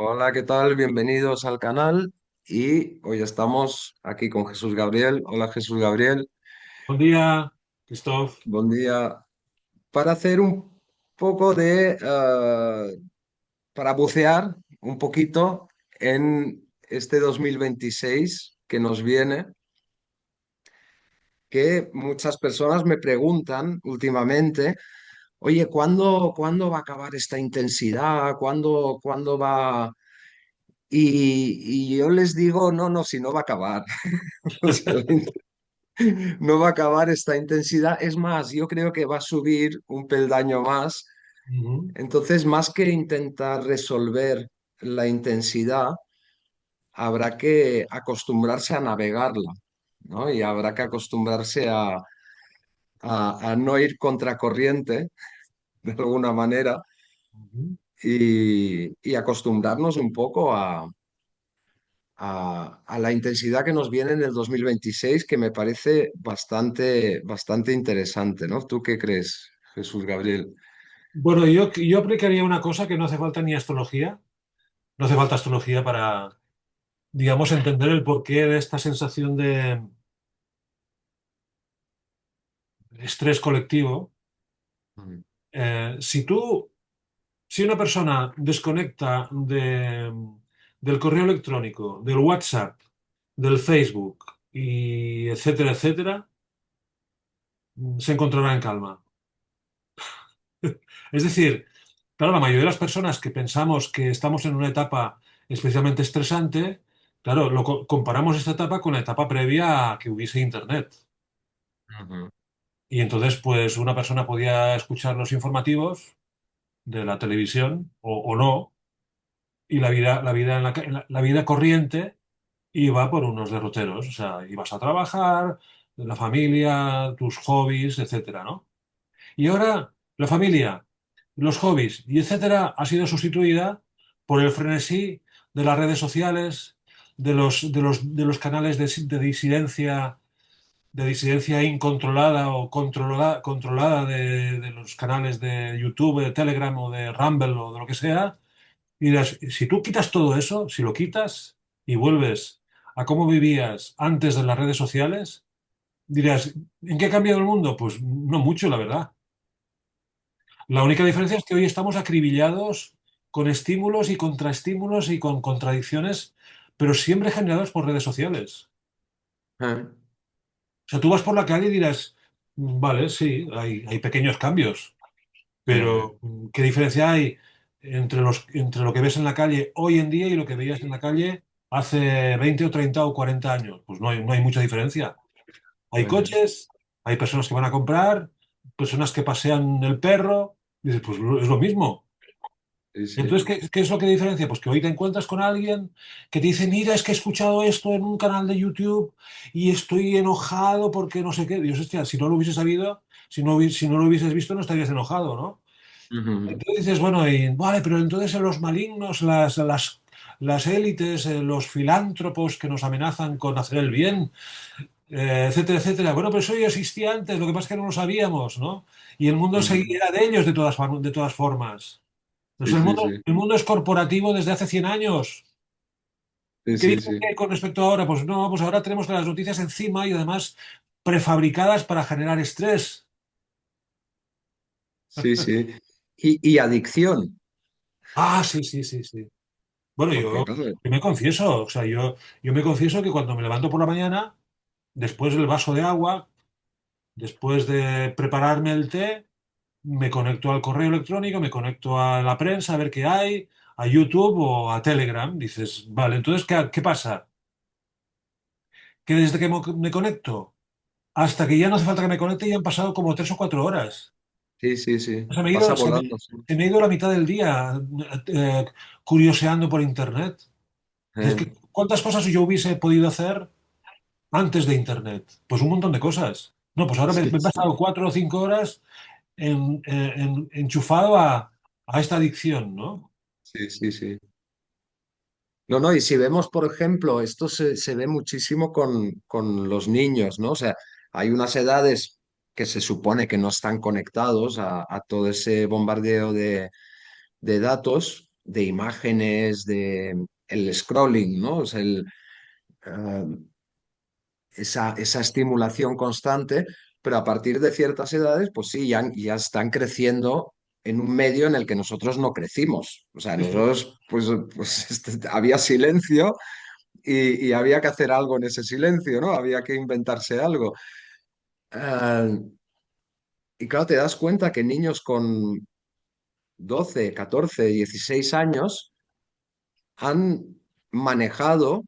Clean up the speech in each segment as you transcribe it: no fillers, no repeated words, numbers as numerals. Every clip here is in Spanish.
Hola, ¿qué tal? Bienvenidos al canal y hoy estamos aquí con Jesús Gabriel. Hola Jesús Gabriel, Buen día, Christoph. buen día. Para hacer un poco de, para bucear un poquito en este 2026 que nos viene, que muchas personas me preguntan últimamente, oye, ¿cuándo va a acabar esta intensidad? ¿Cuándo va? Y yo les digo, no, no, si no va a acabar. O sea, no va a acabar esta intensidad. Es más, yo creo que va a subir un peldaño más. Ujú, Entonces, más que intentar resolver la intensidad, habrá que acostumbrarse a navegarla, ¿no? Y habrá que acostumbrarse a no ir contracorriente de alguna manera ujú. y acostumbrarnos un poco a la intensidad que nos viene en el 2026, que me parece bastante interesante, ¿no? ¿Tú qué crees, Jesús Gabriel? Bueno, yo aplicaría una cosa que no hace falta ni astrología, no hace falta astrología para, digamos, entender el porqué de esta sensación de estrés colectivo. Mm. Si tú, si una persona desconecta del correo electrónico, del WhatsApp, del Facebook y etcétera, etcétera, se encontrará en calma. Es decir, claro, la mayoría de las personas que pensamos que estamos en una etapa especialmente estresante, claro, comparamos esta etapa con la etapa previa a que hubiese Internet. Ujú. Y entonces, pues una persona podía escuchar los informativos de la televisión o no, y la vida corriente iba por unos derroteros. O sea, ibas a trabajar, la familia, tus hobbies, etcétera, ¿no? Y ahora la familia, los hobbies y etcétera ha sido sustituida por el frenesí de las redes sociales, de los canales de disidencia incontrolada o controlada de los canales de YouTube, de Telegram o de Rumble o de lo que sea. Y dirás, si tú quitas todo eso, si lo quitas y vuelves a cómo vivías antes de las redes sociales, dirás, ¿en qué ha cambiado el mundo? Pues no mucho, la verdad. La única diferencia es que hoy estamos acribillados con estímulos y contraestímulos y con contradicciones, pero siempre generados por redes sociales. Ah, O sea, tú vas por la calle y dirás, vale, sí, hay pequeños cambios, ah, pero ¿qué diferencia hay entre lo que ves en la calle hoy en día y lo que veías en la calle hace 20 o 30 o 40 años? Pues no hay mucha diferencia. Hay ah. coches, hay personas que van a comprar, personas que pasean el perro, y dices, pues es lo mismo. Sí, sí. Entonces, ¿qué es lo que diferencia? Pues que hoy te encuentras con alguien que te dice, mira, es que he escuchado esto en un canal de YouTube y estoy enojado porque no sé qué. Dios, hostia, si no lo hubieses sabido, si no lo hubieses visto, no estarías enojado, ¿no? Ujú. Entonces dices, bueno, vale, pero entonces los malignos, las élites, los filántropos que nos amenazan con hacer el bien, etcétera, etcétera. Bueno, pero eso ya existía antes, lo que pasa es que no lo sabíamos, ¿no? Y el mundo Ujú. era de ellos de todas formas. Pues Sí, el sí, mundo, sí. el mundo es corporativo desde hace 100 años. Sí, ¿Qué sí, dicen sí. con respecto a ahora? Pues no, pues ahora tenemos las noticias encima y además prefabricadas para generar estrés. Sí, sí. Y adicción, Ah, sí, sí, sí, sí. Bueno, porque yo, claro, yo me confieso, o sea, yo me confieso que cuando me levanto por la mañana, después del vaso de agua, después de prepararme el té, me conecto al correo electrónico, me conecto a la prensa a ver qué hay, a YouTube o a Telegram. Dices, vale, entonces, ¿qué pasa? Que desde que me conecto hasta que ya no hace falta que me conecte ya han pasado como 3 o 4 horas. sí, sí, sí. Se me ha Pasa ido, se me, volando, sí. se me ha ido la mitad del día curioseando por Internet. Es Eh, que, ¿cuántas cosas yo hubiese podido hacer antes de Internet? Pues un montón de cosas. No, pues ahora me, sí, me he sí. pasado 4 o 5 horas enchufado a esta adicción, ¿no? Sí, sí, sí. No, no, y si vemos, por ejemplo, esto se ve muchísimo con los niños, ¿no? O sea, hay unas edades que se supone que no están conectados a todo ese bombardeo de datos, de imágenes, de el scrolling, ¿no? O sea, eh, esa estimulación constante, pero a partir de ciertas edades, pues sí, ya están creciendo en un medio en el que nosotros no crecimos. O sea, Sí, sí. nosotros, pues había silencio y había que hacer algo en ese silencio, ¿no? Había que inventarse algo. Eh, y claro, te das cuenta que niños con 12, 14, 16 años han manejado,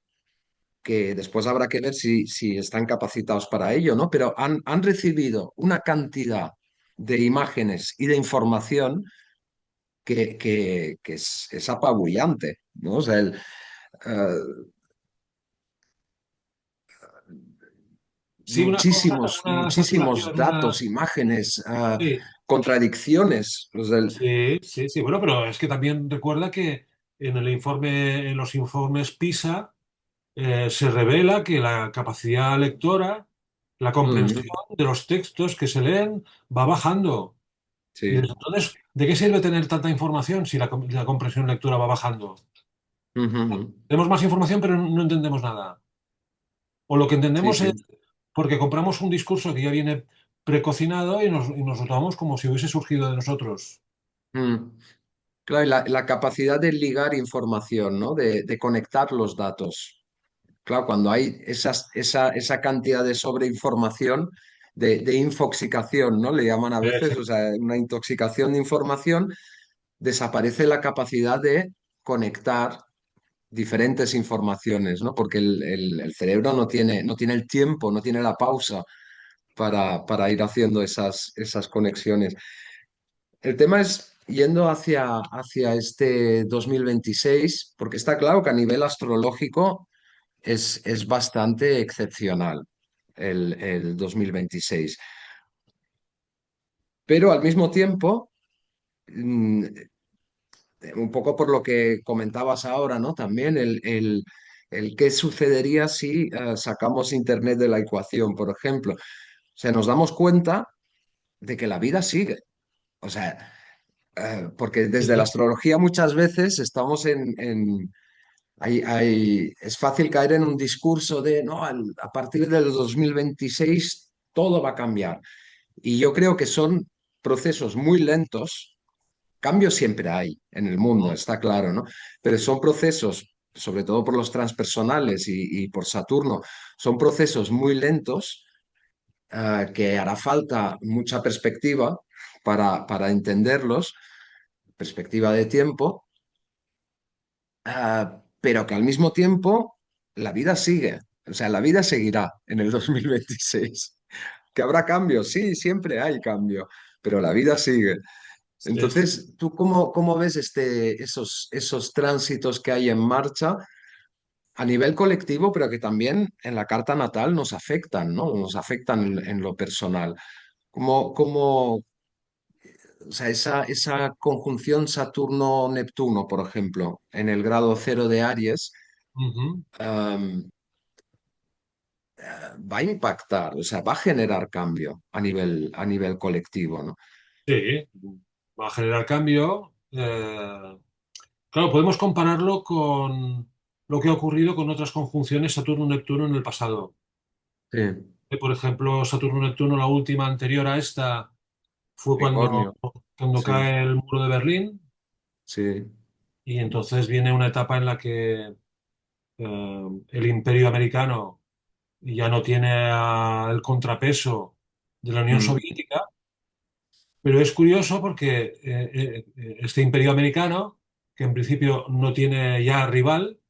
que después habrá que ver si están capacitados para ello, ¿no? Pero han recibido una cantidad de imágenes y de información que es apabullante, ¿no? O sea, eh, Sí, una muchísimos saturación, datos, imágenes, sí, contradicciones. O sea, sí, sí, sí. Bueno, pero es que también recuerda que en los informes PISA, se revela que la capacidad lectora, la comprensión mm, de los textos que se leen va bajando. Y sí. entonces, ¿de qué sirve tener tanta información si la comprensión lectora va bajando? Ujú, Tenemos más información, pero no entendemos nada. O lo que sí, entendemos es sí. porque compramos un discurso que ya viene precocinado y nos lo tomamos como si hubiese surgido de nosotros. Mm. Claro, y la capacidad de ligar información, ¿no? De conectar los datos. Claro, cuando hay esa cantidad de sobreinformación, de infoxicación, ¿no? Le llaman a Sí, veces, o sea, una intoxicación de información, desaparece la capacidad de conectar diferentes informaciones, ¿no? Porque el cerebro no tiene el tiempo, no tiene la pausa para ir haciendo esas conexiones. El tema es yendo hacia este 2026, porque está claro que a nivel astrológico es bastante excepcional el 2026. Pero al mismo tiempo, mm, un poco por lo que comentabas ahora, ¿no? También el qué sucedería si sacamos Internet de la ecuación, por ejemplo. O sea, nos damos cuenta de que la vida sigue. O sea, porque sí, desde la sí. astrología muchas veces estamos es fácil caer en un discurso de, no, a partir del 2026 todo va a cambiar. Y yo creo que son procesos muy lentos. Cambios siempre hay en el mundo, Ujú. está claro, ¿no? Pero son procesos, sobre todo por los transpersonales y por Saturno, son procesos muy lentos, que hará falta mucha perspectiva para entenderlos, perspectiva de tiempo, pero que al mismo tiempo la vida sigue. O sea, la vida seguirá en el 2026. ¿Que habrá cambios? Sí, siempre hay cambio, pero la vida sigue. Sí, sí. Entonces, ¿tú cómo ves esos tránsitos que hay en marcha a nivel colectivo, pero que también en la carta natal nos afectan, ¿no? Nos afectan en lo personal. ¿Cómo, o sea, esa conjunción Saturno-Neptuno, por ejemplo, en el grado cero de Aries, Ujú. am, va a impactar, o sea, va a generar cambio a nivel colectivo, ¿no? Sí, va a generar cambio. Claro, podemos compararlo con lo que ha ocurrido con otras conjunciones Saturno-Neptuno en el pasado. Sí, Por ejemplo, Saturno-Neptuno, la última anterior a esta, fue Capricornio, cuando sí, cae el muro de Berlín sí. y entonces viene una etapa en la que el imperio americano ya no tiene el contrapeso de la Unión Mm, Soviética, pero es curioso porque este imperio americano, que en principio no tiene ya rival,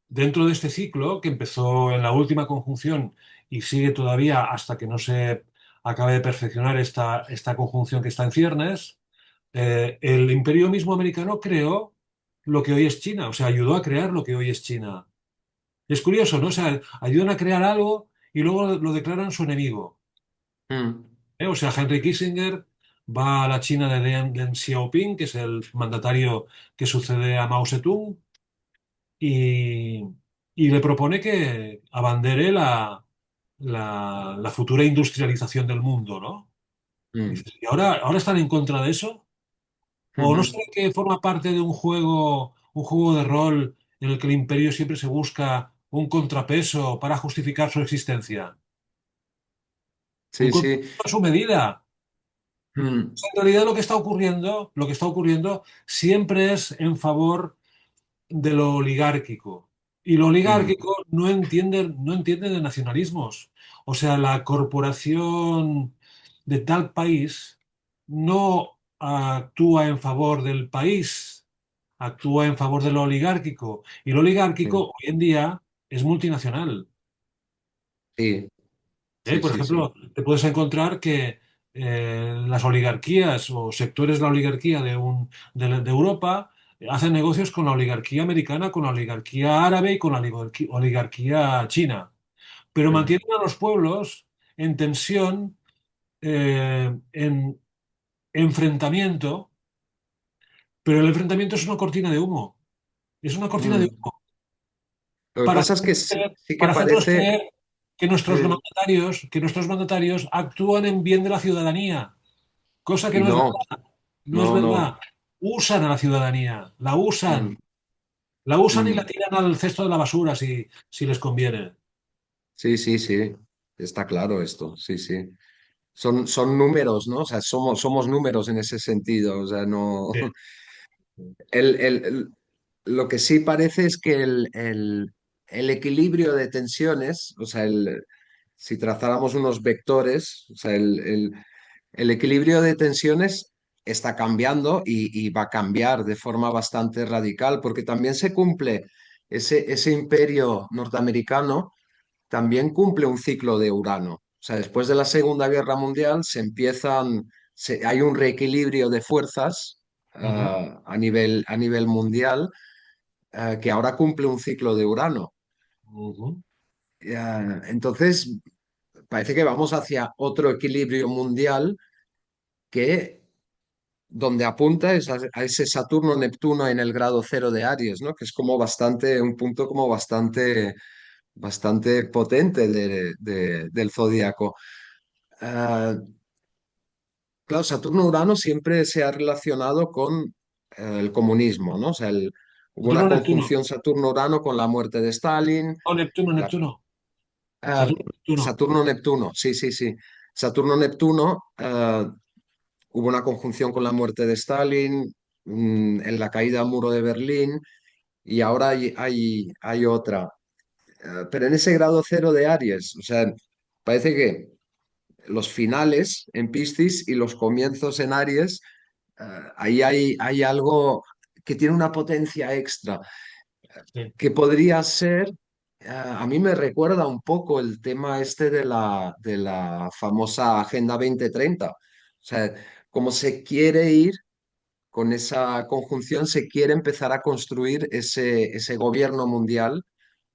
dentro de este ciclo, que empezó en la última conjunción y sigue todavía hasta que no se acabe de perfeccionar esta conjunción que está en ciernes, el imperio mismo americano creó lo que hoy es China, o sea, ayudó a crear lo que hoy es China. Es curioso, ¿no? O sea, ayudan a crear algo y luego lo declaran su enemigo. mm, O sea, Henry Kissinger va a la China de Deng Xiaoping, que es el mandatario que sucede a Mao Zedong, y, y le propone que abandere la futura industrialización del mundo, ¿no? Y mm, dices, ¿y ahora están en contra de eso? ¿O no ujú. será que forma parte de un juego de rol en el que el imperio siempre se busca un contrapeso para justificar su existencia? Un Sí, sí. contrapeso a su medida. Mm, En realidad lo que está ocurriendo siempre es en favor de lo oligárquico. Y lo mm, oligárquico no entiende de nacionalismos. O sea, la corporación de tal país no actúa en favor del país, actúa en favor de lo oligárquico. Y lo sí, oligárquico hoy en día es multinacional. sí, sí, Por sí, sí. ejemplo, te puedes encontrar que las oligarquías o sectores de la oligarquía de Europa hacen negocios con la oligarquía americana, con la oligarquía árabe y con la oligarquía china, pero Mm, mantienen a los pueblos en tensión, en enfrentamiento, pero el enfrentamiento es una cortina de humo, es una cortina de mm. humo Lo que para pasa es que hacernos sí, creer, sí que para hacernos parece, creer mm, que nuestros mandatarios actúan en bien de la ciudadanía. Cosa que y no es no, verdad, no es no, no. verdad. Usan a la ciudadanía, Mm, la usan y la mm. tiran al cesto de la basura si les conviene. Sí, sí, sí. Está claro esto, sí, sí. Son números, ¿no? O sea, somos números en ese sentido. O sea, no. Sí. El, el- el- lo que sí parece es que el equilibrio de tensiones, o sea, si trazáramos unos vectores, o sea, el equilibrio de tensiones está cambiando y va a cambiar de forma bastante radical, porque también se cumple ese imperio norteamericano, también cumple un ciclo de Urano. O sea, después de la Segunda Guerra Mundial hay un reequilibrio de fuerzas Ujú, a nivel mundial que ahora cumple un ciclo de Urano. ujú. Entonces, parece que vamos hacia otro equilibrio mundial que donde apunta es a ese Saturno-Neptuno en el grado cero de Aries, ¿no? Que es como un punto como bastante potente del zodíaco. Ah, claro, Saturno-Urano siempre se ha relacionado con el comunismo, ¿no? O sea, hubo una Saturno, Neptuno. conjunción Saturno-Urano con la muerte de Stalin. Oh, Neptuno, la- Neptuno. ah, Saturno, Neptuno. Saturno-Neptuno, sí, sí, sí. Saturno-Neptuno, hubo una conjunción con la muerte de Stalin, en la caída del muro de Berlín, y ahora hay otra. Pero en ese grado cero de Aries, o sea, parece que los finales en Piscis y los comienzos en Aries, ahí hay algo que tiene una potencia extra, Sí. que podría ser, a mí me recuerda un poco el tema este de la famosa Agenda 2030. O sea, como se quiere ir con esa conjunción, se quiere empezar a construir ese gobierno mundial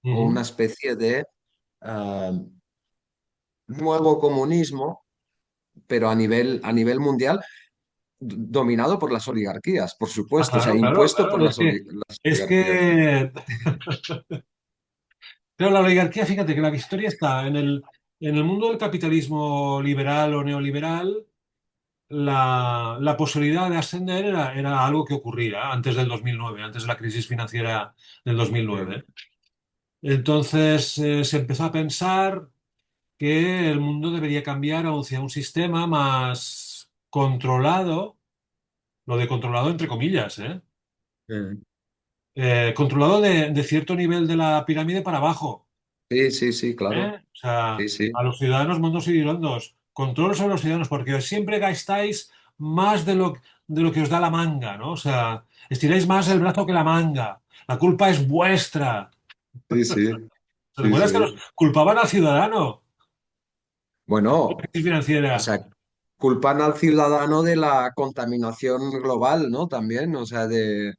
o una Ujú. especie de ah, nuevo comunismo, pero a nivel mundial, dominado por las oligarquías, por Ah, supuesto, o sea, claro, claro, impuesto por claro. las Es oligarquías. que, claro, la oligarquía, fíjate que la historia está en el mundo del capitalismo liberal o neoliberal. La posibilidad de ascender era algo que ocurría antes del 2009, antes de la crisis financiera del Mm, 2009. Entonces se empezó a pensar que el mundo debería cambiar hacia un sistema más controlado, lo de controlado entre comillas, ¿eh? mm. Controlado de cierto nivel de la pirámide para abajo, Sí, sí, sí, claro. ¿eh? O sea, Sí, sí, a los ciudadanos mundos y dirondos, control sobre los ciudadanos, porque siempre gastáis más de lo que os da la manga, ¿no? O sea, estiráis más el brazo que la manga. La culpa es vuestra. sí, sí, ¿Te sí, recuerdas que nos sí. culpaban al ciudadano de la Bueno, crisis o financiera? sea, culpan al ciudadano de la contaminación global, ¿no? También, o sea,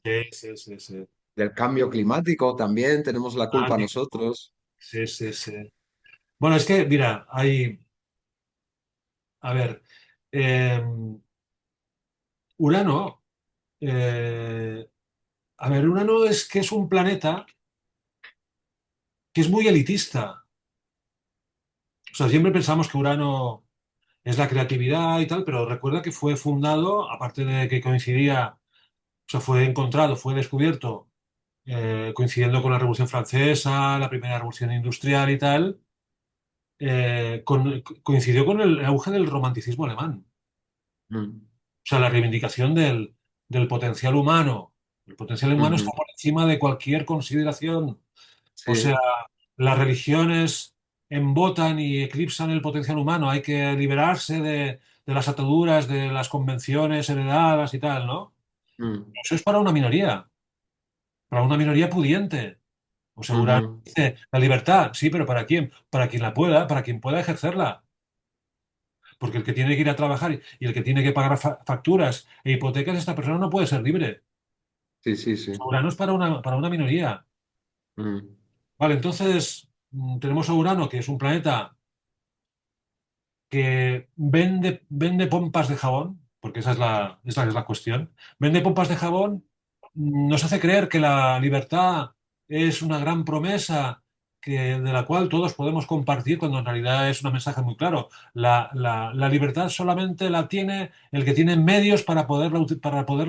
Sí, sí, sí, sí. del cambio climático también tenemos la culpa Climático. nosotros. Sí, sí, sí. Bueno, es que, mira, a ver, eh, Urano, eh, a ver, Urano es que es un planeta que es muy elitista. O sea, siempre pensamos que Urano es la creatividad y tal, pero recuerda que fue fundado, aparte de que coincidía O sea, fue encontrado, fue descubierto coincidiendo con la Revolución Francesa, la primera Revolución Industrial y tal, coincidió con el auge del romanticismo alemán. mm, O sea, la reivindicación del potencial humano. El potencial humano está ujú, por encima de cualquier consideración. O sea, sí, las religiones embotan y eclipsan el potencial humano. Hay que liberarse de las ataduras, de las convenciones heredadas y tal, ¿no? mm, Eso es para una minoría pudiente. O sea, Urano ujú, dice, la libertad, sí, pero ¿para quién? Para quien la pueda, para quien pueda ejercerla. Porque el que tiene que ir a trabajar y el que tiene que pagar facturas e hipotecas, esta persona no puede ser libre. sí, sí, sí, Urano es para una minoría. mm, Vale, entonces tenemos a Urano, que es un planeta que vende pompas de jabón, porque esa es la cuestión. Vende pompas de jabón, nos hace creer que la libertad es una gran promesa de la cual todos podemos compartir, cuando en realidad es un mensaje muy claro. La libertad solamente la tiene el que tiene medios para poderla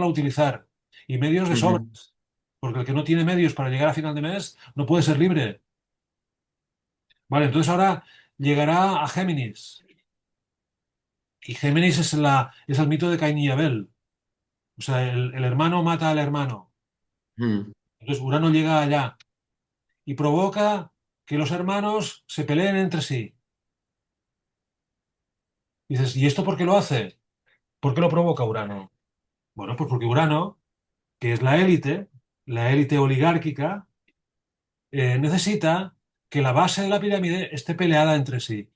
utilizar, y medios de sobra, ujú, porque el que no tiene medios para llegar a final de mes no puede ser libre. Vale, entonces ahora llegará a Géminis. Y Géminis es el mito de Caín y Abel. O sea, el hermano mata al hermano. mm, Entonces Urano llega allá y provoca que los hermanos se peleen entre sí. Y dices, ¿y esto por qué lo hace? ¿Por qué lo provoca Urano? Bueno, pues porque Urano, que es la élite oligárquica, necesita que la base de la pirámide esté peleada entre sí.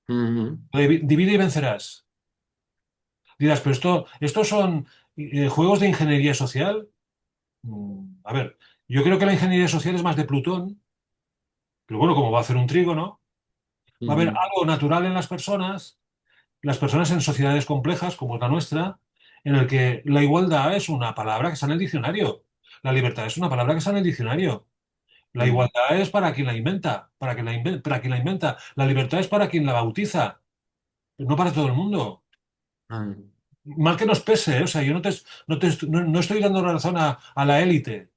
ujú, Divide y vencerás. Dirás, pero estos son juegos de ingeniería social. A ver, yo creo que la ingeniería social es más de Plutón, pero bueno, como va a hacer un trígono, va a haber ujú, algo natural en las personas en sociedades complejas como es la nuestra, en el que la igualdad es una palabra que está en el diccionario. La libertad es una palabra que está en el diccionario. La mm, igualdad es para quien la inventa, para quien la inventa. La libertad es para quien la bautiza, no para todo el mundo. mm, Mal que nos pese, ¿eh? O sea, yo no estoy dando razón a la élite,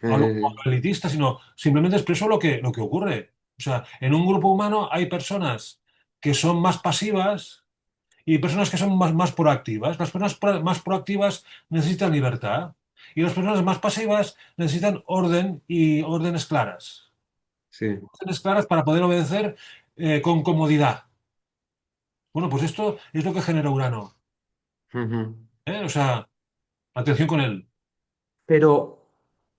a lo elitista, sino simplemente expreso lo que ocurre. O sea, en un grupo humano hay personas que son más pasivas y personas que son más proactivas. Las personas más proactivas necesitan libertad y las personas más pasivas necesitan orden y órdenes claras. sí, Órdenes claras para poder obedecer con comodidad. Bueno, pues esto es lo que genera Urano. ujú. ¿Eh? O sea, atención con él. Pero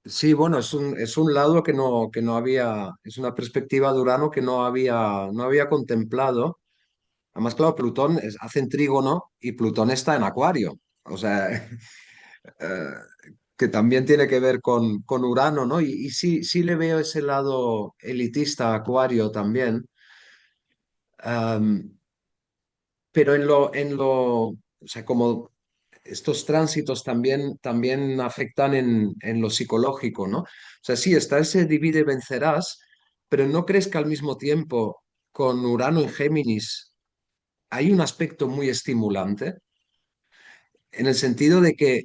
sí, bueno, es un lado que no había, es una perspectiva de Urano que no había contemplado. Además, claro, hace en trígono y Plutón está en Acuario. O sea, eh, que también tiene que ver con Urano, ¿no? Y sí, sí le veo ese lado elitista a Acuario también. Am, pero o sea, como estos tránsitos también afectan en lo psicológico, ¿no? O sea, sí, está ese divide y vencerás, pero ¿no crees que al mismo tiempo con Urano en Géminis hay un aspecto muy estimulante? En el sentido de que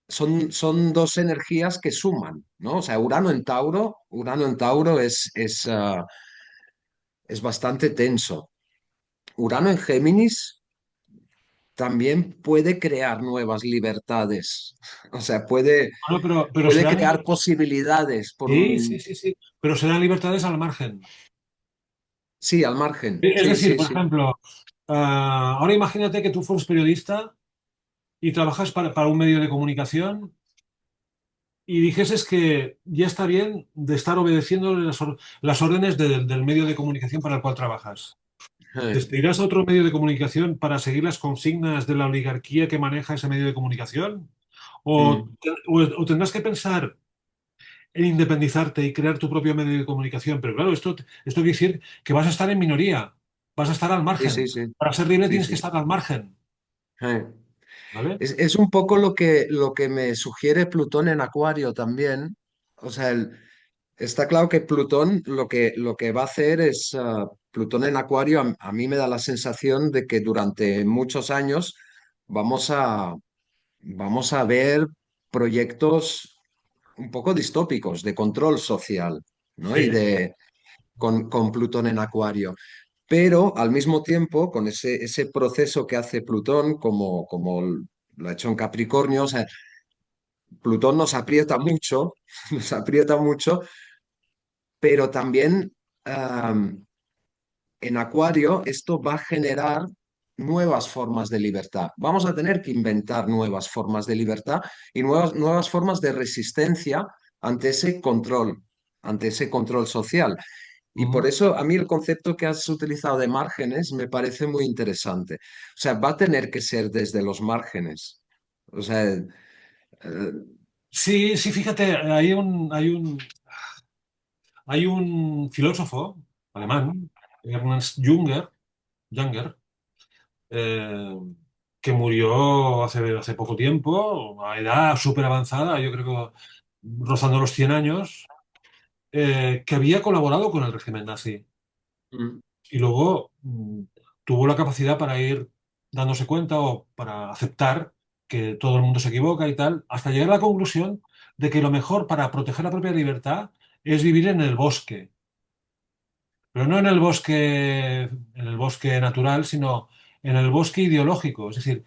son dos energías que suman, ¿no? O sea, Urano en Tauro es bastante tenso. Urano en Géminis también puede crear nuevas libertades. O sea, Bueno, pero puede serán, crear posibilidades por sí, sí, un... sí, sí, pero serán libertades al margen. Sí, al margen. Es Sí, decir, sí, por sí. ejemplo, ahora imagínate que tú fueras periodista y trabajas para un medio de comunicación y dijeses que ya está bien de estar obedeciendo las órdenes del medio de comunicación para el cual trabajas. Eh, ¿Te irás a otro medio de comunicación para seguir las consignas de la oligarquía que maneja ese medio de comunicación? ¿O, mm, o tendrás que pensar en independizarte y crear tu propio medio de comunicación? Pero claro, esto quiere decir que vas a estar en minoría, vas a estar al sí, sí, margen. sí. Para ser libre Sí, tienes que sí. estar al margen, Eh. ¿vale? Es un poco lo que me sugiere Plutón en Acuario también. O sea, está claro que Plutón lo que va a hacer es, Plutón en Acuario, a mí me da la sensación de que durante muchos años vamos vamos a ver proyectos un poco distópicos de control social, ¿no? Y Sí. con Plutón en Acuario. Pero al mismo tiempo, con ese proceso que hace Plutón, como lo ha hecho en Capricornio, o sea, Plutón nos aprieta mucho, nos aprieta mucho, pero también en Acuario esto va a generar nuevas formas de libertad. Vamos a tener que inventar nuevas formas de libertad y nuevas formas de resistencia ante ante ese control social. Y por Ujú. eso a mí el concepto que has utilizado de márgenes me parece muy interesante. O sea, va a tener que ser desde los márgenes. O sea, Sí, sí, fíjate, hay un filósofo alemán, Ernst Junger, eh, que murió hace poco tiempo, a edad súper avanzada, yo creo que rozando los 100 años, que había colaborado con el régimen nazi. mm, Y luego tuvo la capacidad para ir dándose cuenta o para aceptar que todo el mundo se equivoca y tal, hasta llegar a la conclusión de que lo mejor para proteger la propia libertad es vivir en el bosque, pero no en el bosque natural, sino en el bosque ideológico. Es decir,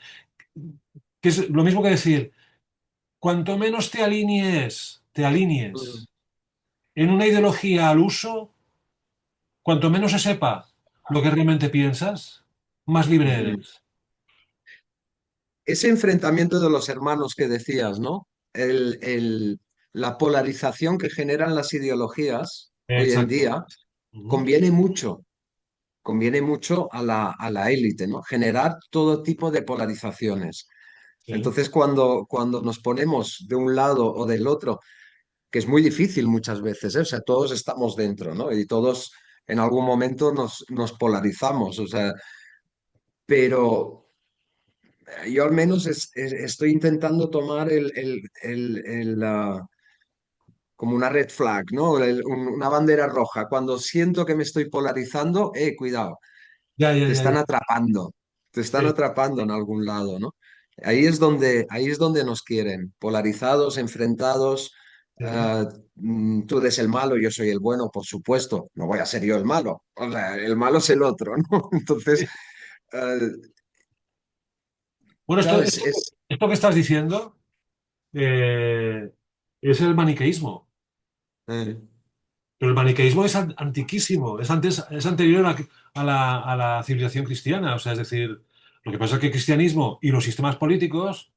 que es lo mismo que decir, cuanto menos te alinees mm, en una ideología al uso, cuanto menos se sepa lo que realmente piensas, más libre mm. eres. Ese enfrentamiento de los hermanos que decías, ¿no? La polarización que generan las ideologías hoy en Exacto. día Ujú. conviene mucho, conviene mucho a a la élite, ¿no? Generar todo tipo de polarizaciones. Sí. Entonces, cuando nos ponemos de un lado o del otro, que es muy difícil muchas veces, ¿eh? O sea, todos estamos dentro, ¿no? Y todos en algún momento nos polarizamos, o sea, pero yo al menos estoy intentando tomar como una red flag, ¿no? Una bandera roja. Cuando siento que me estoy polarizando, cuidado, Ya, ya, te ya, están ya. atrapando, te están Sí, atrapando en algún lado, ¿no? Ahí es donde nos quieren, polarizados, enfrentados. sí. Tú eres el malo, yo soy el bueno, por supuesto. No voy a ser yo el malo. O sea, el malo es el otro, ¿no? Entonces, eh, Bueno, esto, claro, esto, esto que estás diciendo eh, es el maniqueísmo. eh, Pero el maniqueísmo es antiquísimo, es anterior a la civilización cristiana. O sea, es decir, lo que pasa es que el cristianismo y los sistemas políticos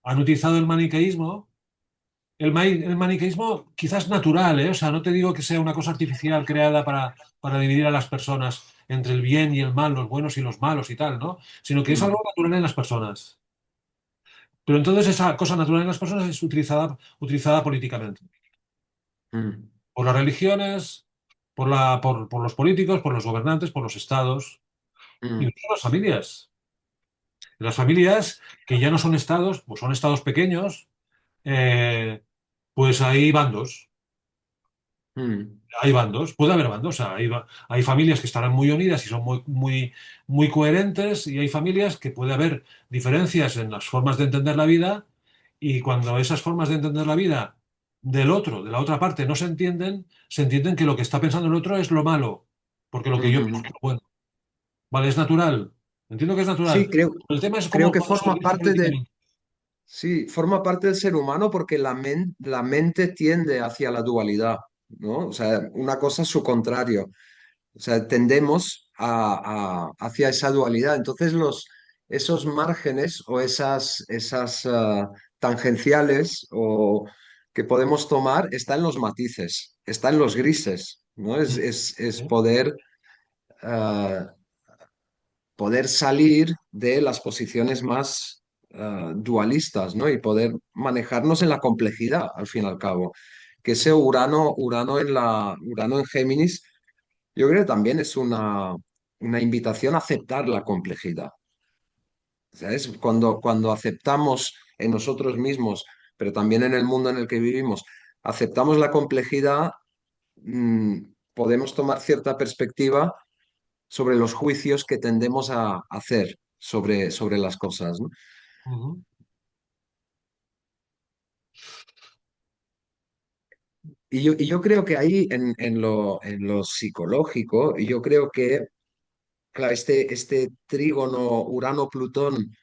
han utilizado el maniqueísmo. El maniqueísmo quizás natural, ¿eh? O sea, no te digo que sea una cosa artificial creada para dividir a las personas entre el bien y el mal, los buenos y los malos y tal, ¿no? Sino que es algo mm, natural en las personas. Pero entonces esa cosa natural en las personas es utilizada políticamente. mm, Por las religiones, por los políticos, por los gobernantes, por los estados y mm, por las familias. Las familias que ya no son estados, pues son estados pequeños, eh, pues hay bandos. mm, Hay bandos, puede haber bandos. O sea, hay familias que estarán muy unidas y son muy, muy, muy coherentes, y hay familias que puede haber diferencias en las formas de entender la vida, y cuando esas formas de entender la vida del otro, de la otra parte, no se entienden que lo que está pensando el otro es lo malo, porque lo mm, que yo mm, pienso mm. es lo bueno. Vale, es natural. Entiendo que es Sí, natural. El tema es creo cómo, que cómo se forma utiliza parte de, políticamente. sí, forma parte del ser humano porque la mente tiende hacia la dualidad, ¿no? O sea, una cosa es su contrario. O sea, tendemos hacia esa dualidad. Entonces, esos márgenes o esas tangenciales o que podemos tomar está en los matices, está en los grises, ¿no? Es ¿Sí? ah, poder salir de las posiciones más dualistas, ¿no? Y poder manejarnos en la complejidad, al fin y al cabo. Que ese Urano en Géminis, yo creo que también es una invitación a aceptar la complejidad. ¿Sabes? Cuando aceptamos en nosotros mismos, pero también en el mundo en el que vivimos, aceptamos la complejidad, podemos tomar cierta perspectiva sobre los juicios que tendemos a hacer sobre las cosas, ¿no? Ujú. y yo creo que ahí en lo psicológico, yo creo que claro, este trígono Urano-Plutón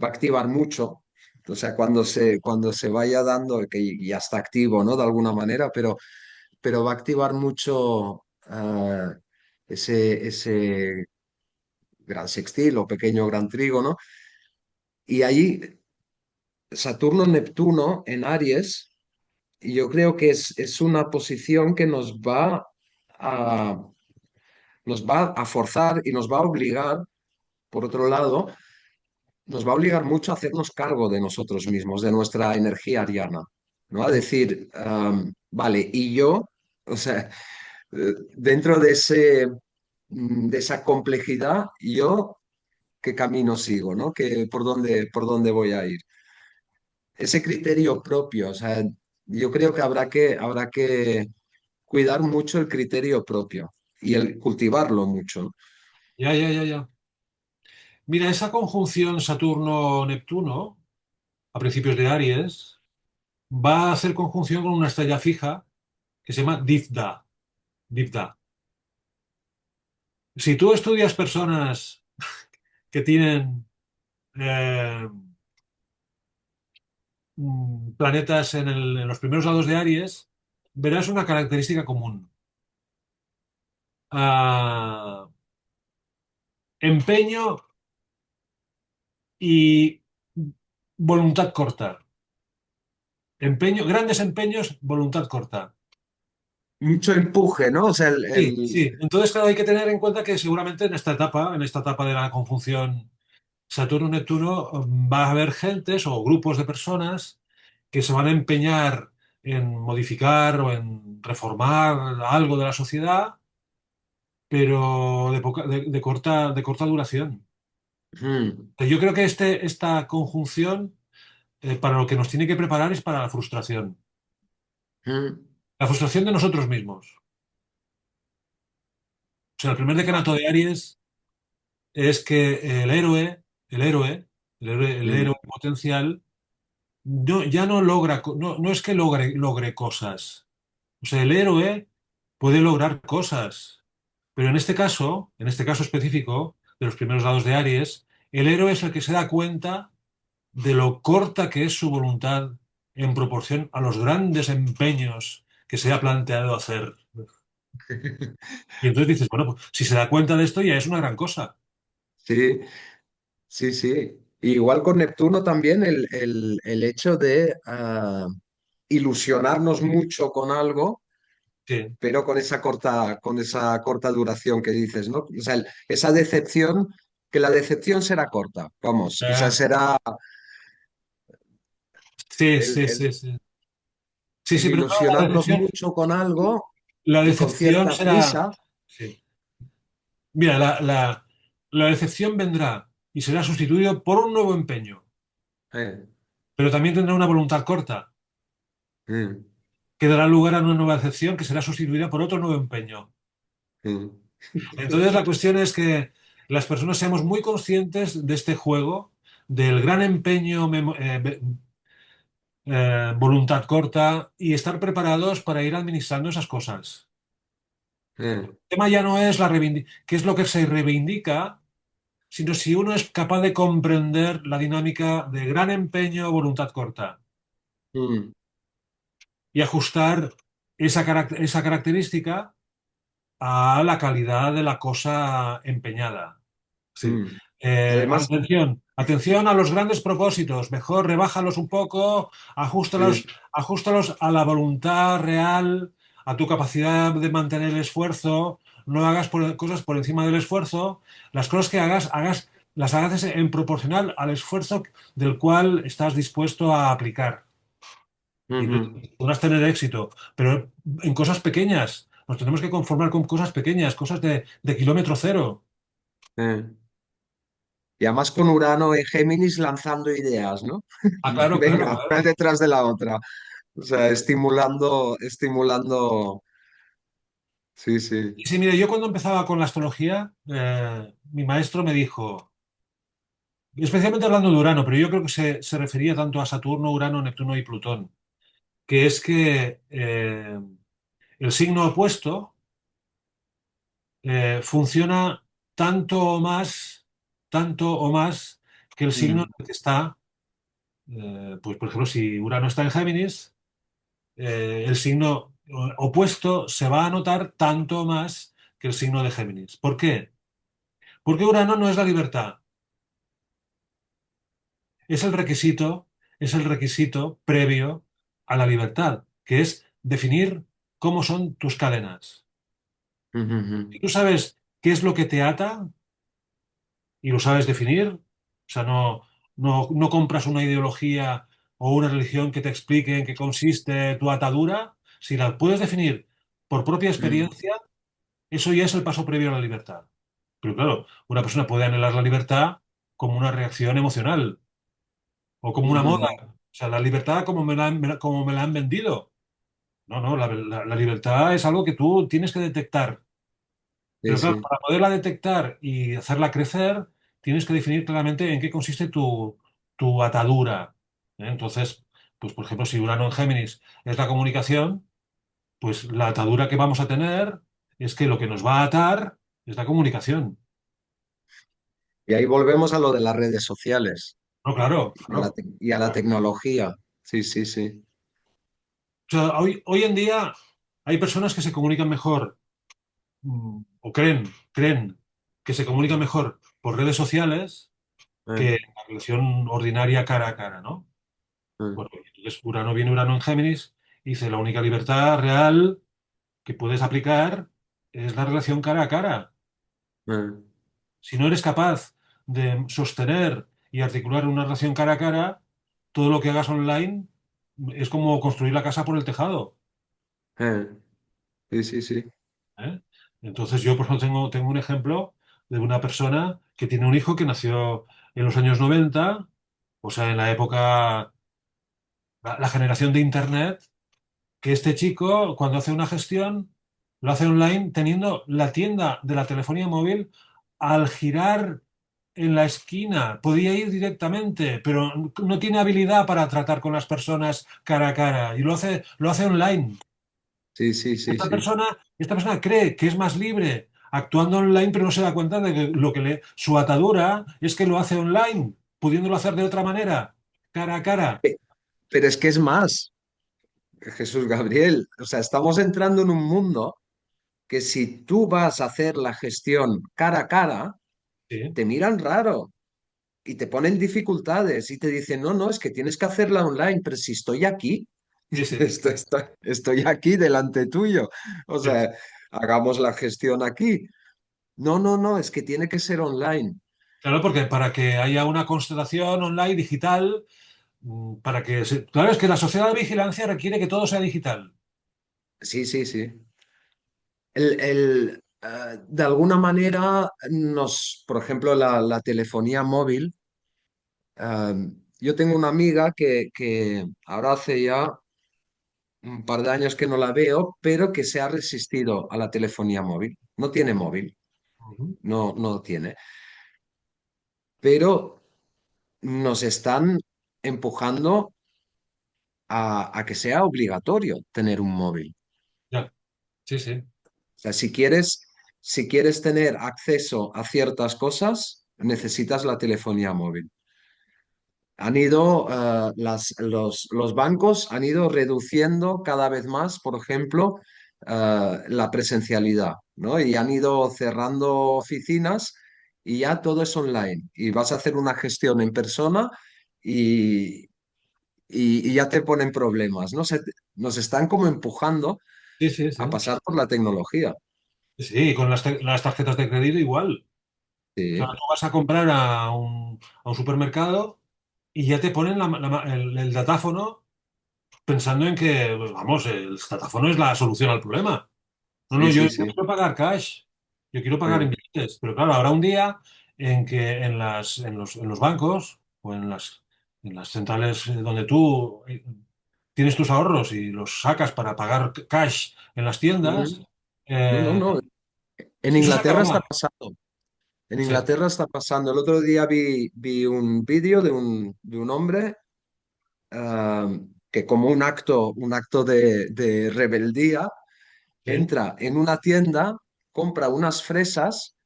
va a activar mucho. O sea, cuando se vaya dando, que ya está activo, ¿no? De alguna manera, pero va a activar mucho ese gran sextil o pequeño gran trígono. Y ahí Saturno-Neptuno en Aries, yo creo que es una posición que a, nos va a forzar y nos va a obligar, por otro lado, nos va a obligar mucho a hacernos cargo de nosotros mismos, de nuestra energía ariana, ¿no? A decir, vale, y yo, o sea, dentro de esa complejidad, yo qué camino sigo, ¿no? ¿Por dónde voy a ir? Ese criterio propio, o sea, yo creo que habrá que cuidar mucho el criterio propio y el cultivarlo mucho. Ya, ya, ya, ya. Mira, esa conjunción Saturno-Neptuno a principios de Aries va a hacer conjunción con una estrella fija que se llama Difda. Difda. Si tú estudias personas que tienen eh, planetas en los primeros lados de Aries, verás una característica común. Ah, empeño y voluntad corta. Empeño, grandes empeños, voluntad corta. Mucho empuje, ¿no? O sea, Sí, sí. Entonces, claro, hay que tener en cuenta que seguramente en esta etapa de la conjunción Saturno-Neptuno, va a haber gentes o grupos de personas que se van a empeñar en modificar o en reformar algo de la sociedad, pero de corta duración. mm, Yo creo que esta conjunción, para lo que nos tiene que preparar es para la frustración. mm, La frustración de nosotros mismos. O sea, el primer decanato de Aries es que el héroe, el héroe mm, potencial, ya no logra, no es que logre cosas. O sea, el héroe puede lograr cosas, pero en este caso específico, de los primeros lados de Aries, el héroe es el que se da cuenta de lo corta que es su voluntad en proporción a los grandes empeños que se ha planteado hacer. Y entonces dices, bueno, pues si se da cuenta de esto ya es una gran cosa. sí, sí, sí. Igual con Neptuno también el hecho de ilusionarnos mucho con algo, Sí. pero con esa corta duración que dices, ¿no? O sea, esa decepción, que la decepción será corta, vamos, o sea, Eh, será sí, el, sí, el- sí, sí. Sí, el sí, pero no, la ilusionarnos decepción, mucho con algo la y con decepción cierta será. prisa. Sí. Mira, la decepción vendrá y será sustituido por un nuevo empeño, eh, pero también tendrá una voluntad corta, mm, que dará lugar a una nueva decepción que será sustituida por otro nuevo empeño. mm, Entonces, la cuestión es que las personas seamos muy conscientes de este juego, del gran empeño, voluntad corta y estar preparados para ir administrando esas cosas. mm, El tema ya no es qué es lo que se reivindica, sino si uno es capaz de comprender la dinámica de gran empeño, voluntad corta mm, y ajustar esa característica a la calidad de la cosa empeñada. Sí. mm. Además, Atención, atención a los grandes propósitos. Mejor rebájalos un poco, sí, ajustalos a la voluntad real, a tu capacidad de mantener el esfuerzo. No hagas cosas por encima del esfuerzo. Las cosas que las hagas en proporcional al esfuerzo del cual estás dispuesto a aplicar. Y ujú, entonces podrás tener éxito, pero en cosas pequeñas. Nos tenemos que conformar con cosas pequeñas, cosas de kilómetro cero. eh. Y además con Urano en Géminis lanzando ideas, ¿no? Ah, claro, claro, Venga, una claro. detrás de la otra. O sea, estimulando. Sí, sí. Y sí, mire, yo cuando empezaba con la astrología, mi maestro me dijo, especialmente hablando de Urano, pero yo creo que se refería tanto a Saturno, Urano, Neptuno y Plutón, que es que el signo opuesto funciona tanto o más que el signo en Mm, el que está, pues por ejemplo, si Urano está en Géminis, el signo opuesto se va a notar tanto más que el signo de Géminis. ¿Por qué? Porque Urano no es la libertad, es el requisito, es el requisito previo a la libertad, que es definir cómo son tus cadenas. mm, Si mm, tú sabes qué es lo que te ata y lo sabes definir, o sea, no compras una ideología o una religión que te explique en qué consiste tu atadura, si la puedes definir por propia mm, experiencia, eso ya es el paso previo a la libertad. Pero claro, una persona puede anhelar la libertad como una reacción emocional o como una moda. mm, O sea, la libertad como me la han vendido. No, no, la libertad es algo que tú tienes que detectar. sí, Pero claro, sí. para poderla detectar y hacerla crecer, tienes que definir claramente en qué consiste tu atadura. Entonces, pues por ejemplo, si Urano en Géminis es la comunicación, pues la atadura que vamos a tener es que lo que nos va a atar es la comunicación. Y ahí volvemos a lo de las redes sociales No, claro, y a claro. y a la tecnología. Sí, sí, sí. O sea, hoy en día hay personas que se comunican mejor, o creen que se comunican mejor por redes sociales que en Eh, la relación ordinaria cara a cara, ¿no? eh, Bueno, entonces Urano viene Urano en Géminis y dice la única libertad real que puedes aplicar es la relación cara a cara. eh. Si no eres capaz de sostener y articular una relación cara a cara, todo lo que hagas online es como construir la casa por el tejado. Eh, sí, sí, sí. ¿Eh? Entonces yo, por ejemplo, tengo un ejemplo de una persona que tiene un hijo que nació en los años 90, o sea, en la época, la generación de Internet, que este chico, cuando hace una gestión, lo hace online teniendo la tienda de la telefonía móvil al girar en la esquina. Podía ir directamente, pero no tiene habilidad para tratar con las personas cara a cara y lo hace online. Sí, sí, sí, Esta sí. persona, esta persona cree que es más libre actuando online, pero no se da cuenta de que su atadura es que lo hace online, pudiéndolo hacer de otra manera, cara a cara. Pero es que es más, Jesús Gabriel. O sea, estamos entrando en un mundo que si tú vas a hacer la gestión cara a cara, Sí, te miran raro y te ponen dificultades y te dicen, no, no, es que tienes que hacerla online, pero si estoy aquí, sí, sí, estoy aquí delante tuyo. O sí. sea, hagamos la gestión aquí. No, no, no, es que tiene que ser online. Claro, porque para que haya una constelación online digital, claro, es que la sociedad de vigilancia requiere que todo sea digital. Sí, sí, sí. De alguna manera, por ejemplo, la telefonía móvil, yo tengo una amiga que ahora hace ya un par de años que no la veo, pero que se ha resistido a la telefonía móvil. No tiene móvil, Ujú. no, no tiene, pero nos están empujando a que sea obligatorio tener un móvil. Ya, sí, sí. O sea, si quieres tener acceso a ciertas cosas, necesitas la telefonía móvil. Han ido, los bancos han ido reduciendo cada vez más, por ejemplo, la presencialidad, ¿no? Y han ido cerrando oficinas y ya todo es online. Y vas a hacer una gestión en persona y, y ya te ponen problemas, ¿no? Nos están como empujando Sí, sí, a sí. pasar por la tecnología. Sí, con las tarjetas de crédito igual. O sea, Sí, tú vas a comprar a un supermercado y ya te ponen el datáfono pensando en que, vamos, el datáfono es la solución al problema. No, no, sí, sí, yo sí. quiero pagar cash, yo quiero pagar en Mm, billetes, pero claro, habrá un día en que en los bancos o en las centrales donde tú tienes tus ahorros y los sacas para pagar cash en las tiendas, mm. No, no, eh, no. En eso se Inglaterra está acabará. pasando. En Sí. Inglaterra está pasando. El otro día vi un vídeo de un hombre, que como un acto de rebeldía, sí, entra en una tienda, compra unas fresas,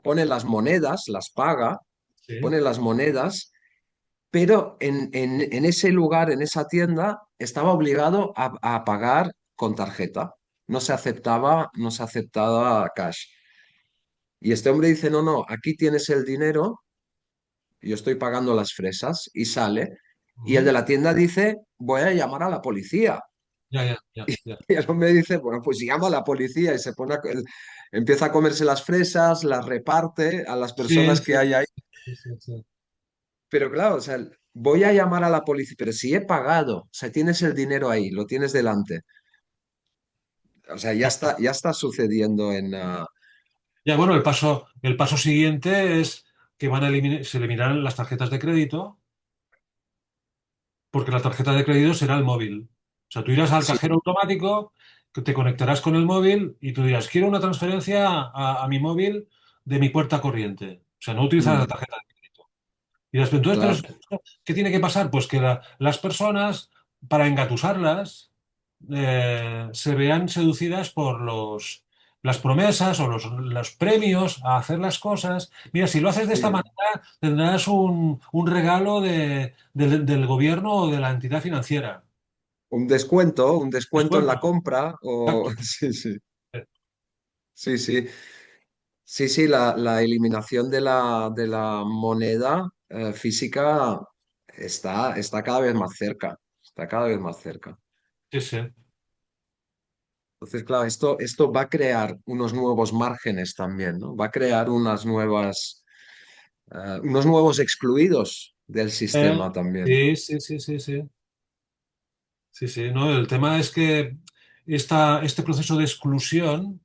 pone las monedas, las paga, sí. pone las monedas, pero en ese lugar, en esa tienda, estaba obligado a pagar con tarjeta. No se aceptaba cash. Y este hombre dice, no, no, aquí tienes el dinero, yo estoy pagando las fresas, y sale. Y el Ujú. de la tienda dice, voy a llamar a la policía. Ya, ya, ya, ya. Y el hombre dice, bueno, pues llama a la policía y empieza a comerse las fresas, las reparte a las Sí, personas que sí, hay ahí. sí, sí, sí. Pero claro, o sea, voy a llamar a la policía, pero si he pagado, o sea, tienes el dinero ahí, lo tienes delante. O sea, ya está sucediendo Ya, bueno, el paso siguiente es que se eliminarán las tarjetas de crédito, porque la tarjeta de crédito será el móvil. O sea, tú irás al Sí. cajero automático, que te conectarás con el móvil y tú dirás, quiero una transferencia a mi móvil de mi cuenta corriente. O sea, no utilizas la Mm, tarjeta de crédito. Y después, entonces, claro. ¿qué tiene que pasar? Pues que las personas, para engatusarlas, se vean seducidas por las promesas o los premios a hacer las cosas. Mira, si lo haces de esta Sí. manera, tendrás un regalo del gobierno o de la entidad financiera. Un descuento en Descuento. la compra o Exacto. sí, sí. Sí, sí. Sí, sí, la eliminación de la moneda física está cada vez más cerca. Está cada vez más cerca. Sí, sí. Entonces, claro, esto va a crear unos nuevos márgenes también, ¿no? Va a crear unos nuevos excluidos del sistema también. Sí, sí, sí, sí, sí. Sí, sí, no, el tema es que este proceso de exclusión,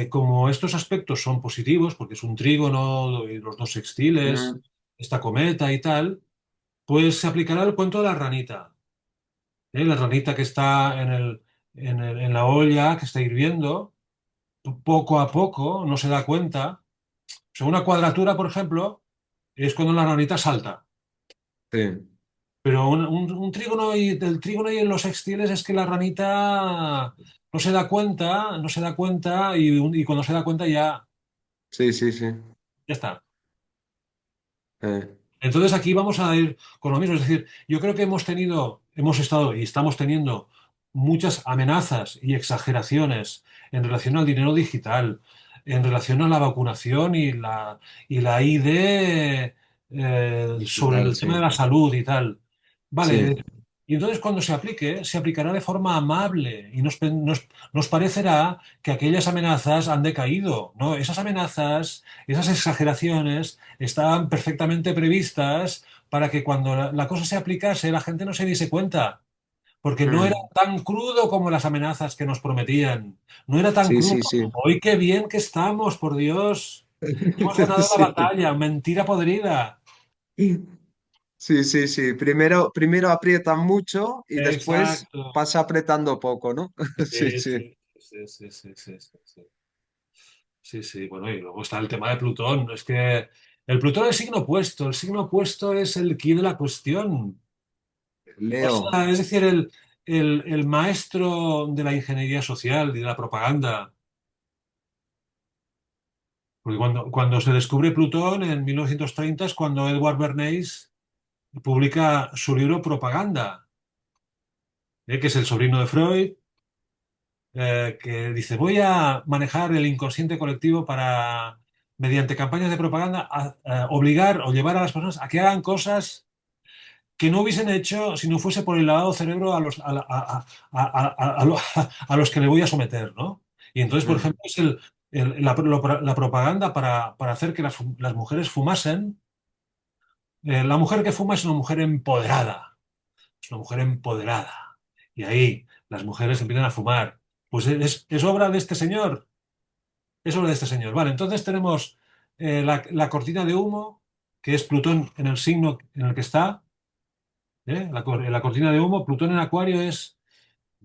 como estos aspectos son positivos, porque es un trígono y los dos sextiles, Mm, esta cometa y tal, pues se aplicará el cuento de la ranita. ¿Eh? La ranita que está en la olla, que está hirviendo, poco a poco, no se da cuenta. O sea, una cuadratura, por ejemplo, es cuando la ranita salta. sí, Pero un trígono y del trígono y en los sextiles es que la ranita no se da cuenta, no se da cuenta y cuando se da cuenta sí, sí, sí. ya está. Eh, Entonces aquí vamos a ir con lo mismo. Es decir, yo creo que hemos estado y estamos teniendo muchas amenazas y exageraciones en relación al dinero digital, en relación a la vacunación y la ID sobre digital, el tema de sí. la salud y tal. Vale, Sí. y entonces cuando se aplique, se aplicará de forma amable y nos parecerá que aquellas amenazas han decaído, ¿no? Esas amenazas, esas exageraciones estaban perfectamente previstas para que cuando la cosa se aplicase la gente no se diese cuenta, porque no era Mm, tan crudo como las amenazas que nos prometían, no era tan sí, crudo. sí, sí. Hoy qué bien que estamos, por Dios, hemos ganado la Sí. batalla, mentira podrida. Sí, sí, sí. Primero aprietan mucho y después Exacto. pasa apretando poco, ¿no? Sí, Sí, sí. sí, sí, sí, sí, sí, sí, sí. Sí, sí, bueno, y luego está el tema de Plutón. Es que el Plutón es el signo opuesto es el quid de la cuestión. O Leo. sea, es decir, el maestro de la ingeniería social y de la propaganda. Porque cuando se descubre Plutón en 1930 es cuando Edward Bernays publica su libro Propaganda, que es el sobrino de Freud, que dice, voy a manejar el inconsciente colectivo para, mediante campañas de propaganda, a obligar o llevar a las personas a que hagan cosas que no hubiesen hecho si no fuese por el lavado de cerebro a los que le voy a someter, ¿no? Y entonces, por Mm, ejemplo, es la propaganda para hacer que las mujeres fumasen. La mujer que fuma es una mujer empoderada, es una mujer empoderada. Y ahí las mujeres empiezan a fumar. Pues es obra de este señor, es obra de este señor. Vale, entonces tenemos la cortina de humo, que es Plutón en el signo en el que está. La cortina de humo, Plutón en Acuario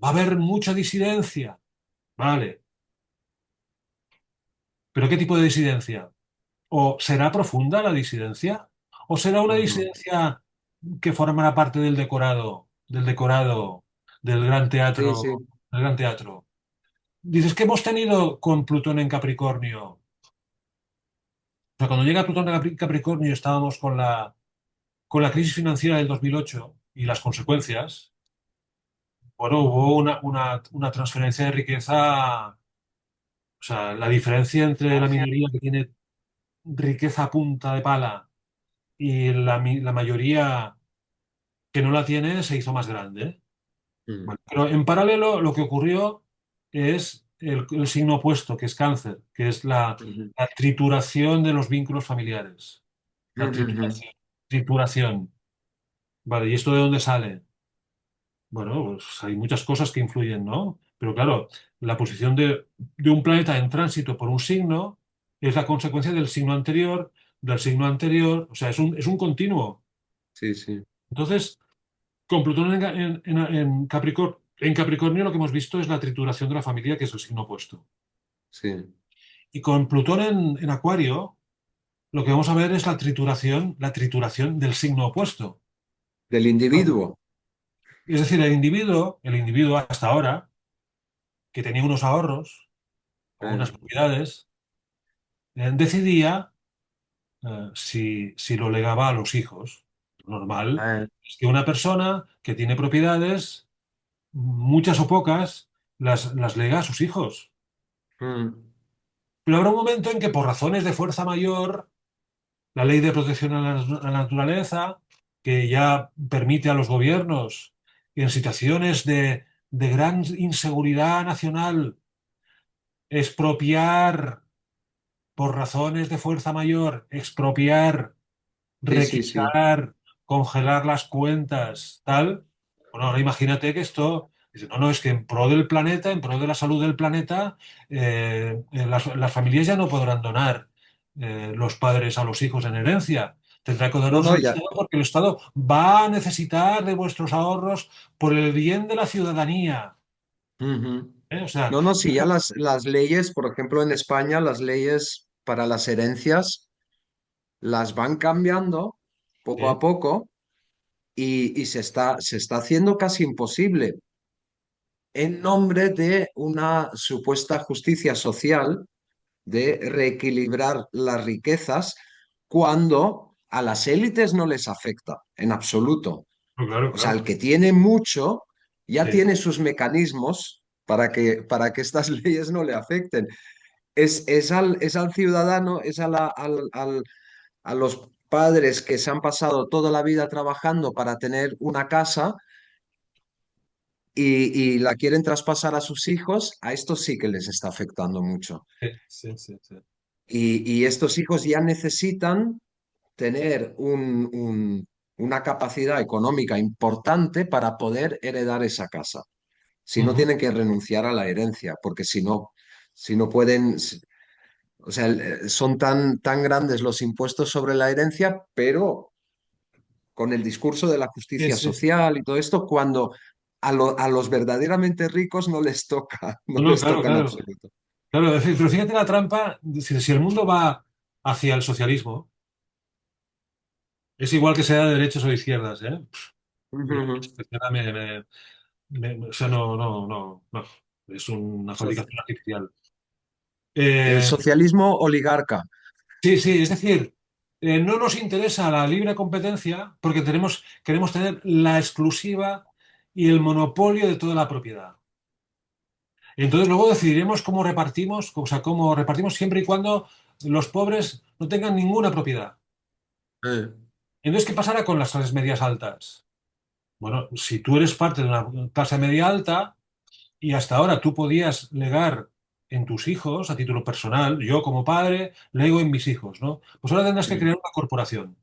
va a haber mucha disidencia, ¿vale? ¿Pero qué tipo de disidencia? ¿O será profunda la disidencia? ¿O será una ujú. disidencia que formará parte del decorado del gran Sí, sí. teatro, del gran teatro? dices que hemos tenido con Plutón en Capricornio. O sea, cuando llega Plutón en Capricornio estábamos con la crisis financiera del 2008 y las consecuencias. Bueno, hubo una transferencia de riqueza. O sea, la diferencia entre la minoría que tiene riqueza a punta de pala y la mayoría que no la tiene se hizo más grande. Mm, Bueno, pero en paralelo lo que ocurrió es el signo opuesto, que es cáncer, que es ujú, la trituración de los vínculos familiares. La ujú, ujú. trituración. Trituración. Vale, ¿y esto de dónde sale? Bueno, pues hay muchas cosas que influyen, ¿no? Pero claro, la posición de un planeta en tránsito por un signo es la consecuencia del signo anterior, o sea, es un continuo. Sí, sí, Entonces, con Plutón en Capricornio lo que hemos visto es la trituración de la familia, que es el signo opuesto. sí. Y con Plutón en Acuario, lo que vamos a ver es la trituración del signo opuesto. Del individuo. Es decir, el individuo hasta ahora, que tenía unos ahorros o Eh, unas propiedades, decidía si lo legaba a los hijos. Normal eh, es que una persona que tiene propiedades, muchas o pocas, las lega a sus hijos. mm, Pero habrá un momento en que por razones de fuerza mayor, la ley de protección a la naturaleza, que ya permite a los gobiernos en situaciones de gran inseguridad nacional expropiar por razones de fuerza mayor, expropiar, sí, sí, sí. requisar, congelar las cuentas, tal. Bueno, ahora imagínate que esto, dice, no, no, es que en pro del planeta, en pro de la salud del planeta, las familias ya no podrán donar los padres a los hijos en herencia. Tendrá que No, donarlos no, el ya. Estado porque el Estado va a necesitar de vuestros ahorros por el bien de la ciudadanía. Ujú. O sea, No, no, sí, ya las leyes, por ejemplo, en España, las leyes para las herencias las van cambiando poco a sí, poco y se está haciendo casi imposible en nombre de una supuesta justicia social, de reequilibrar las riquezas cuando a las élites no les afecta en absoluto. claro, O sea, el claro. que tiene mucho ya Sí, tiene sus mecanismos para que estas leyes no le afecten. Es al ciudadano, es a los padres que se han pasado toda la vida trabajando para tener una casa y la quieren traspasar a sus hijos, a estos sí que les está afectando mucho. sí, sí, sí, sí. Y estos hijos ya necesitan tener una capacidad económica importante para poder heredar esa casa. Si no, Ujú. tienen que renunciar a la herencia, porque si no pueden, o sea, son tan grandes los impuestos sobre la herencia, pero con el discurso de la Sí, justicia sí, sí. social y todo esto, cuando a los verdaderamente ricos no les toca, no No, no, les claro, toca en claro. absoluto. Claro, es decir, pero fíjate la trampa, si el mundo va hacia el socialismo, es igual que sea de derechas o de izquierdas, ¿eh? Ujú, Mira, ujú. o sea, no, no, no, no. Es una So- fabricación artificial. El Eh, socialismo oligarca. sí, sí, es decir, no nos interesa la libre competencia porque queremos tener la exclusiva y el monopolio de toda la propiedad. Entonces luego decidiremos cómo repartimos, o sea, cómo repartimos siempre y cuando los pobres no tengan ninguna propiedad. Eh, Entonces, ¿qué pasará con las clases medias altas? Bueno, si tú eres parte de una clase media alta y hasta ahora tú podías legar en tus hijos a título personal, yo como padre lego en mis hijos, ¿no? Pues ahora tendrás que mm, crear una corporación.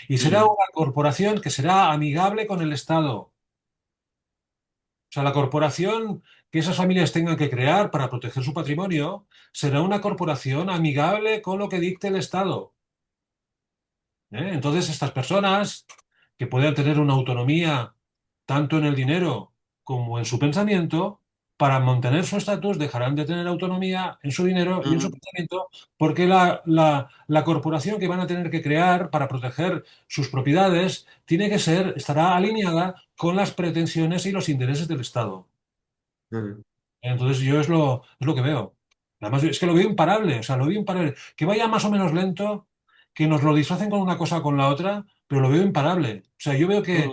Y será mm, una corporación que será amigable con el Estado. O sea, la corporación que esas familias tengan que crear para proteger su patrimonio será una corporación amigable con lo que dicte el Estado. Entonces, estas personas que puedan tener una autonomía tanto en el dinero como en su pensamiento, para mantener su estatus dejarán de tener autonomía en su dinero y en su mm, pensamiento, porque la corporación que van a tener que crear para proteger sus propiedades estará alineada con las pretensiones y los intereses del Estado. mm. Entonces yo es lo que veo. Además, es que lo veo imparable, o sea, lo veo imparable. Que vaya más o menos lento, que nos lo disfracen con una cosa o con la otra, pero lo veo imparable. O sea, yo veo que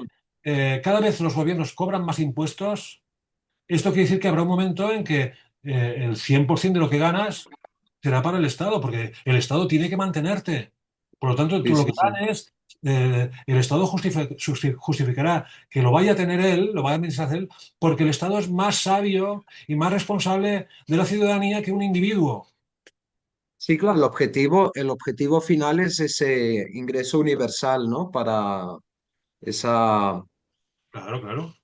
Mm. cada vez los gobiernos cobran más impuestos. Esto quiere decir que habrá un momento en que el 100% de lo que ganas será para el Estado, porque el Estado tiene que mantenerte. Por lo tanto, tú Sí, lo que sí, sí. ganes, el Estado justificará que lo vaya a tener él, lo vaya a administrar él, porque el Estado es más sabio y más responsable de la ciudadanía que un individuo. Sí, claro, el objetivo final es ese ingreso universal, ¿no? Para esa, Claro, claro.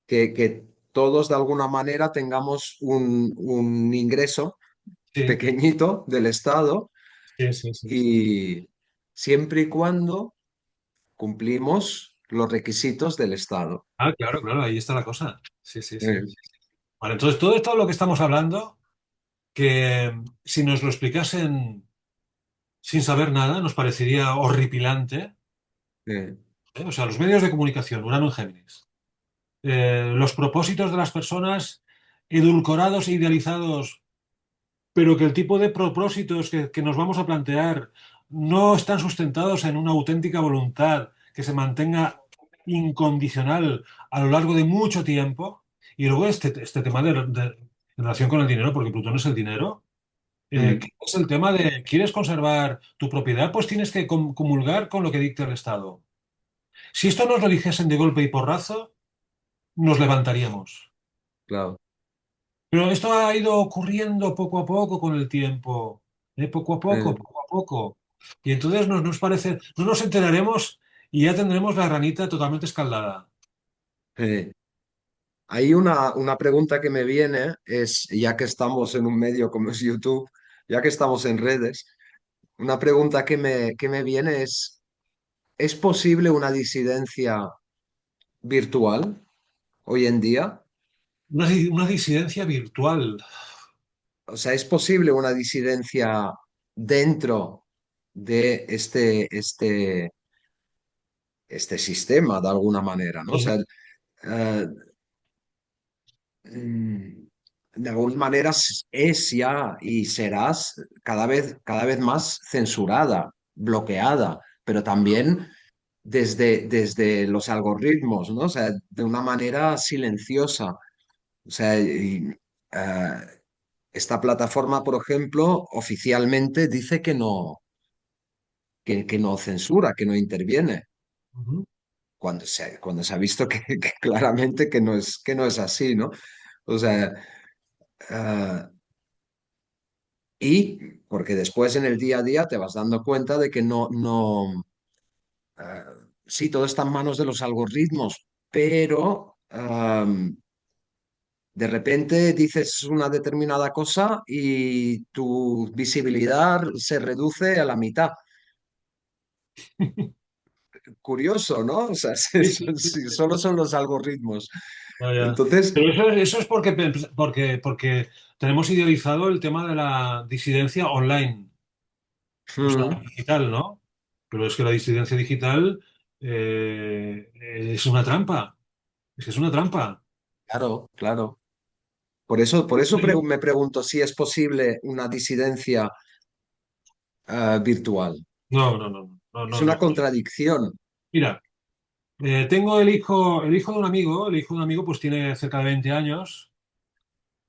que todos de alguna manera tengamos un ingreso Sí, pequeñito del Estado sí, sí, sí, sí. y siempre y cuando cumplimos los requisitos del Estado. Ah, claro, claro, ahí está la cosa. Sí, sí, sí. Eh, Vale, entonces todo esto de lo que estamos hablando, que si nos lo explicasen sin saber nada, nos parecería horripilante. eh, O sea, los medios de comunicación, Urano en Géminis. Los propósitos de las personas edulcorados e idealizados, pero que el tipo de propósitos que nos vamos a plantear no están sustentados en una auténtica voluntad que se mantenga incondicional a lo largo de mucho tiempo. Y luego este tema en relación con el dinero, porque Plutón es el dinero, que mm, es el tema de, ¿quieres conservar tu propiedad? Pues tienes que comulgar con lo que dicta el Estado. Si esto nos lo dijesen de golpe y porrazo, nos levantaríamos. claro. Pero esto ha ido ocurriendo poco a poco con el tiempo, poco a poco, eh, poco a poco. Y entonces nos parece, no nos enteraremos y ya tendremos la ranita totalmente escaldada. eh. Hay una pregunta que me viene, es, ya que estamos en un medio como es YouTube, ya que estamos en redes, una pregunta que me viene ¿es posible una disidencia virtual hoy en día? Una disidencia virtual. O sea, ¿es posible una disidencia dentro de este sistema, de alguna manera, ¿no? O sea, Sí. eh, de alguna manera es ya y serás cada vez más censurada, bloqueada, pero también desde los algoritmos, ¿no? O sea, de una manera silenciosa. O sea, esta plataforma, por ejemplo, oficialmente dice que no censura, que no interviene, Ujú. cuando se ha visto que claramente que no es así, ¿no? O sea, ah, y porque después en el día a día te vas dando cuenta de que ah, sí, todo está en manos de los algoritmos, pero de repente dices una determinada cosa y tu visibilidad se reduce a la mitad. Curioso, ¿no? O sea, Sí, sí, sí, si sí. solo son los algoritmos. Ya, ya. Entonces, Pero eso es porque tenemos idealizado el tema de la disidencia online, o sea, mm, digital, ¿no? Pero es que la disidencia digital es una trampa. Es que es una trampa. claro, claro. Por eso me pregunto si es posible una disidencia virtual. No, no, no, no, Es no, una no. contradicción. Mira, tengo el hijo de un amigo, el hijo de un amigo pues tiene cerca de 20 años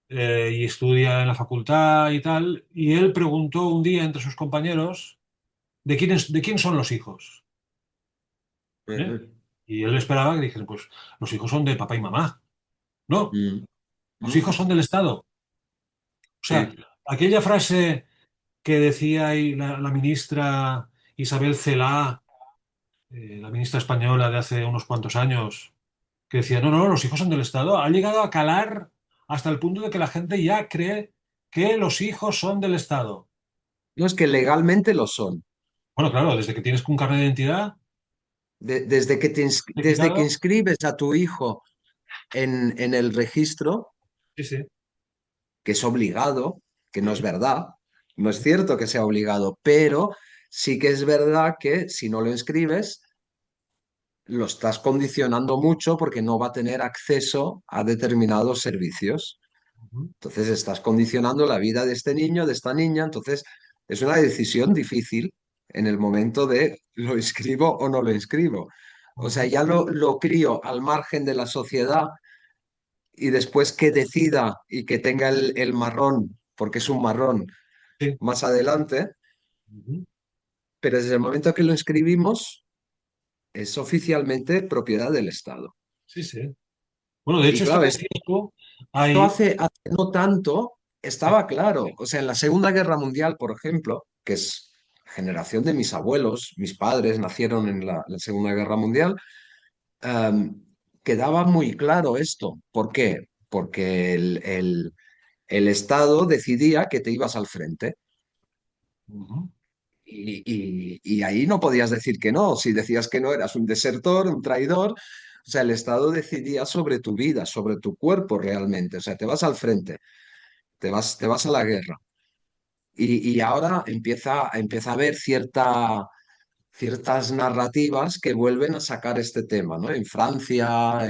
y estudia en la facultad y tal, y él preguntó un día entre sus compañeros de quién son los hijos, ¿eh? Ujú, Y él esperaba que dijesen, pues los hijos son de papá y mamá. No, mm, los mm, hijos son del Estado. O sea, sí, aquella frase que decía ahí la ministra Isabel Celaá, la ministra española de hace unos cuantos años, que decía, no, no, los hijos son del Estado, ha llegado a calar hasta el punto de que la gente ya cree que los hijos son del Estado. no es que legalmente lo son. Bueno, claro, desde que tienes un carnet de identidad Desde que certificado, inscribes a tu hijo en el registro, sí, sí. que es obligado, que no es Sí. verdad, no es cierto que sea obligado, pero sí que es verdad que si no lo inscribes, lo estás condicionando mucho porque no va a tener acceso a determinados servicios. Ujú. Entonces estás condicionando la vida de este niño, de esta niña, entonces es una decisión difícil en el momento de lo inscribo o no lo inscribo. O sea, Ujú. ya lo crío al margen de la sociedad y después que decida y que tenga el marrón, porque es un marrón, Sí. más adelante, Ujú. pero desde el momento que lo inscribimos es oficialmente propiedad del Estado. Sí, sí. Bueno, de Y hecho, esto claro, que esto decías tú, hay... hace no tanto Sí. estaba claro. O sea, en la Segunda Guerra Mundial, por ejemplo, que es generación de mis abuelos, mis padres nacieron en la Segunda Guerra Mundial, em, quedaba muy claro esto. ¿Por qué? Porque el Estado decidía que te ibas al frente. Ujú. Y ahí no podías decir que no. Si decías que no, eras un desertor, un traidor. O sea, el Estado decidía sobre tu vida, sobre tu cuerpo realmente. O sea, te vas al frente, te vas a la guerra. Y ahora empieza a haber ciertas narrativas que vuelven a sacar este tema, ¿no? En Francia,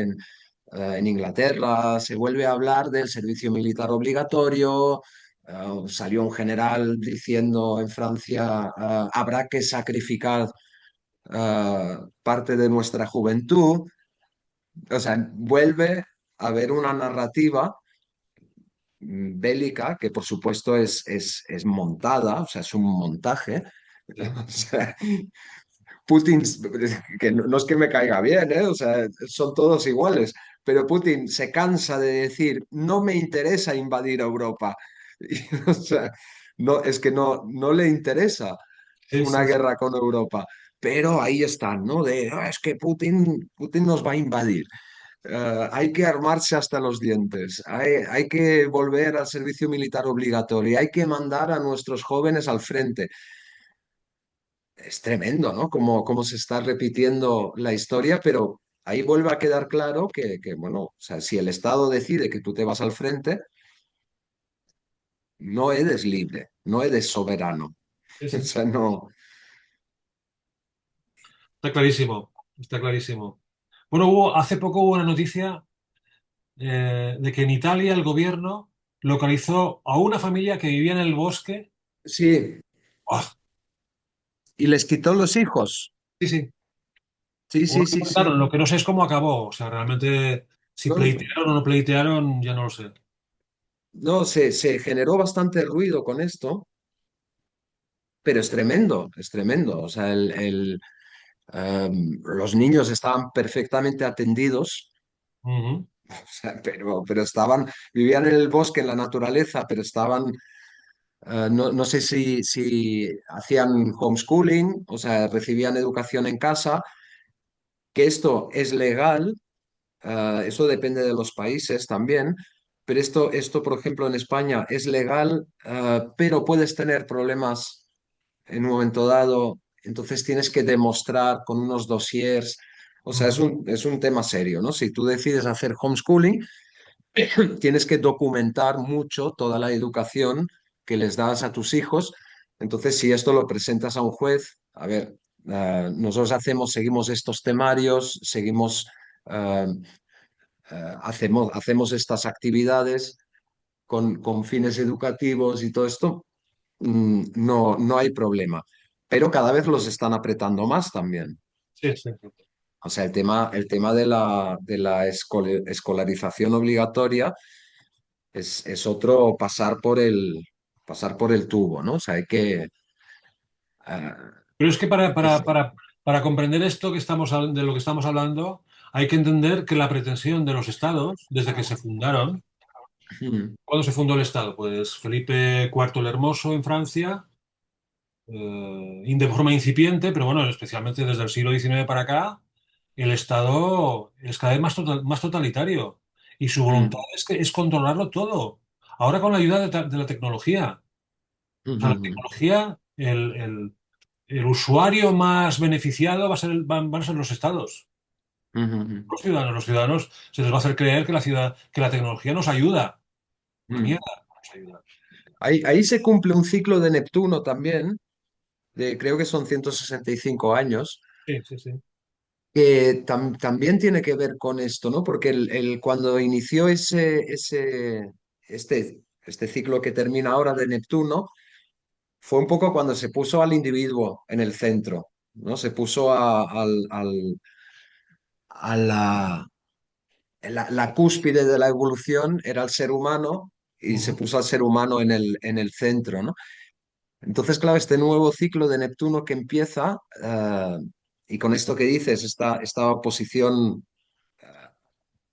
en Inglaterra, se vuelve a hablar del servicio militar obligatorio. Salió un general diciendo en Francia, habrá que sacrificar parte de nuestra juventud. O sea, vuelve a haber una narrativa bélica que por supuesto es montada, o sea, es un montaje. Sí, O sea, Putin, que no es que me caiga bien, ¿eh? O sea, son todos iguales, pero Putin se cansa de decir, no me interesa invadir Europa. Y, o sea, no, es que no le interesa sí, una sí, sí. guerra con Europa, pero ahí están, ¿no? De, "Ah, es que Putin nos va a invadir. Hay que armarse hasta los dientes, hay que volver al servicio militar obligatorio, hay que mandar a nuestros jóvenes al frente". Es tremendo, ¿no? Cómo se está repitiendo la historia, pero ahí vuelve a quedar claro bueno, o sea, si el Estado decide que tú te vas al frente, no eres libre, no eres soberano. Sí, O sí. sea, no. Está clarísimo, está clarísimo. Bueno, hace poco hubo una noticia de que en Italia el gobierno localizó a una familia que vivía en el bosque. Sí, ¡Ah! y les quitó los hijos. Sí, sí. Sí, O no sí, lo sí, sí. mataron, lo que no sé es cómo acabó. O sea, realmente si No, pleitearon o no pleitearon, ya no lo sé. no, se generó bastante ruido con esto, pero es tremendo, es tremendo. O sea, los niños estaban perfectamente atendidos. Ujú. O sea, pero vivían en el bosque, en la naturaleza, pero estaban, no sé si hacían homeschooling, o sea, recibían educación en casa, que esto es legal, eso depende de los países también, pero esto, por ejemplo, en España es legal, pero puedes tener problemas en un momento dado, entonces tienes que demostrar con unos dossiers, o sea, Ujú. es un tema serio, ¿no? Si tú decides hacer homeschooling, tienes que documentar mucho toda la educación que les das a tus hijos. Entonces, si esto lo presentas a un juez, a ver, nosotros seguimos estos temarios, eh, hacemos estas actividades con fines educativos y todo esto, no hay problema. Pero cada vez los están apretando más también. Sí, sí. O sea, el tema de la escolarización obligatoria es otro pasar por el tubo, ¿no? O sea, hay que... ah, Pero es que es- para comprender esto que estamos, de lo que estamos hablando, hay que entender que la pretensión de los estados, desde que se fundaron, Mm, ¿cuándo se fundó el Estado? Pues Felipe IV el Hermoso en Francia, de forma incipiente, pero bueno, especialmente desde el siglo XIX para acá, el Estado es cada vez más, más totalitario y su voluntad mm, es controlarlo todo. Ahora con la ayuda de la tecnología. O sea, la mm, tecnología, el usuario más beneficiado va a ser van a ser los estados. mm, Los ciudadanos se les va a hacer creer que que la tecnología nos ayuda. Una mm. mierda, no nos ayuda. Ahí se cumple un ciclo de Neptuno también, creo que son 165 años, Sí, sí, sí. que también tiene que ver con esto, ¿no? Porque cuando inició este ciclo que termina ahora de Neptuno fue un poco cuando se puso al individuo en el centro, ¿no? Se puso a la cúspide de la evolución, era el ser humano y se Ujú, puso al ser humano en el centro, ¿no? Entonces, claro, este nuevo ciclo de Neptuno que empieza, y con esto que dices, esta oposición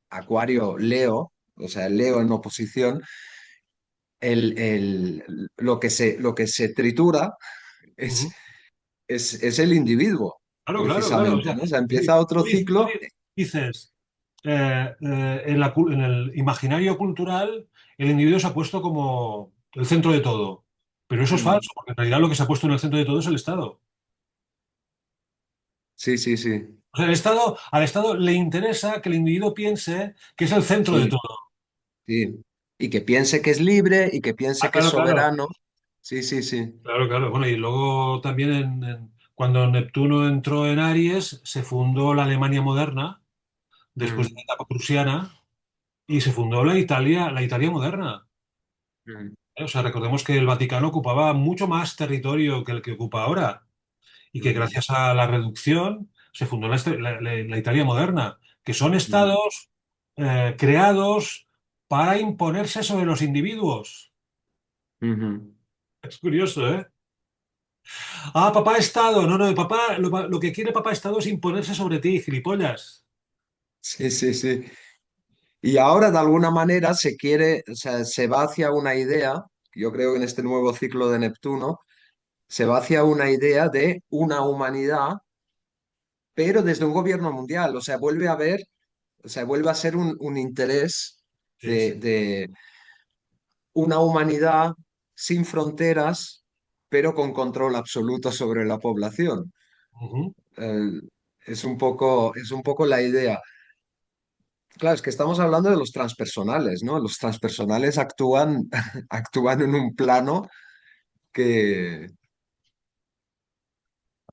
Acuario-Leo, o sea, Leo en oposición, lo que se tritura ujú. es, es el individuo, Claro, claro, claro. O precisamente, sea, ¿no? O sea, si empieza otro tú ciclo. dices, en el imaginario cultural, el individuo se ha puesto como el centro de todo. Pero eso es Mm, falso, porque en realidad lo que se ha puesto en el centro de todo es el Estado. sí, sí, sí, O sea, al Estado le interesa que el individuo piense que es el centro de sí, todo. sí. Y que piense que es libre y que piense Ah, que es claro, claro. soberano. Sí, sí, sí. Claro, claro. Bueno, y luego también cuando Neptuno entró en Aries, se fundó la Alemania moderna, después de la Mm, etapa prusiana, y se fundó la Italia moderna. mm, O sea, recordemos que el Vaticano ocupaba mucho más territorio que el que ocupa ahora y que mm, gracias a la reducción se fundó la Italia moderna, que son mm, estados creados para imponerse sobre los individuos. ujú. Es curioso, ¿eh? Ah, papá Estado. No, no, papá, lo que quiere papá Estado es imponerse sobre ti, gilipollas. Sí, sí, sí. Y ahora, de alguna manera, se quiere, o sea, se va hacia una idea, yo creo que en este nuevo ciclo de Neptuno, se va hacia una idea de una humanidad, pero desde un gobierno mundial. O sea, vuelve a haber, o sea, vuelve a ser un interés Sí, sí. de una humanidad sin fronteras, pero con control absoluto sobre la población. Ujú. Eh, es un poco la idea. Claro, es que estamos hablando de los transpersonales, ¿no? Los transpersonales actúan, actúan en un plano que,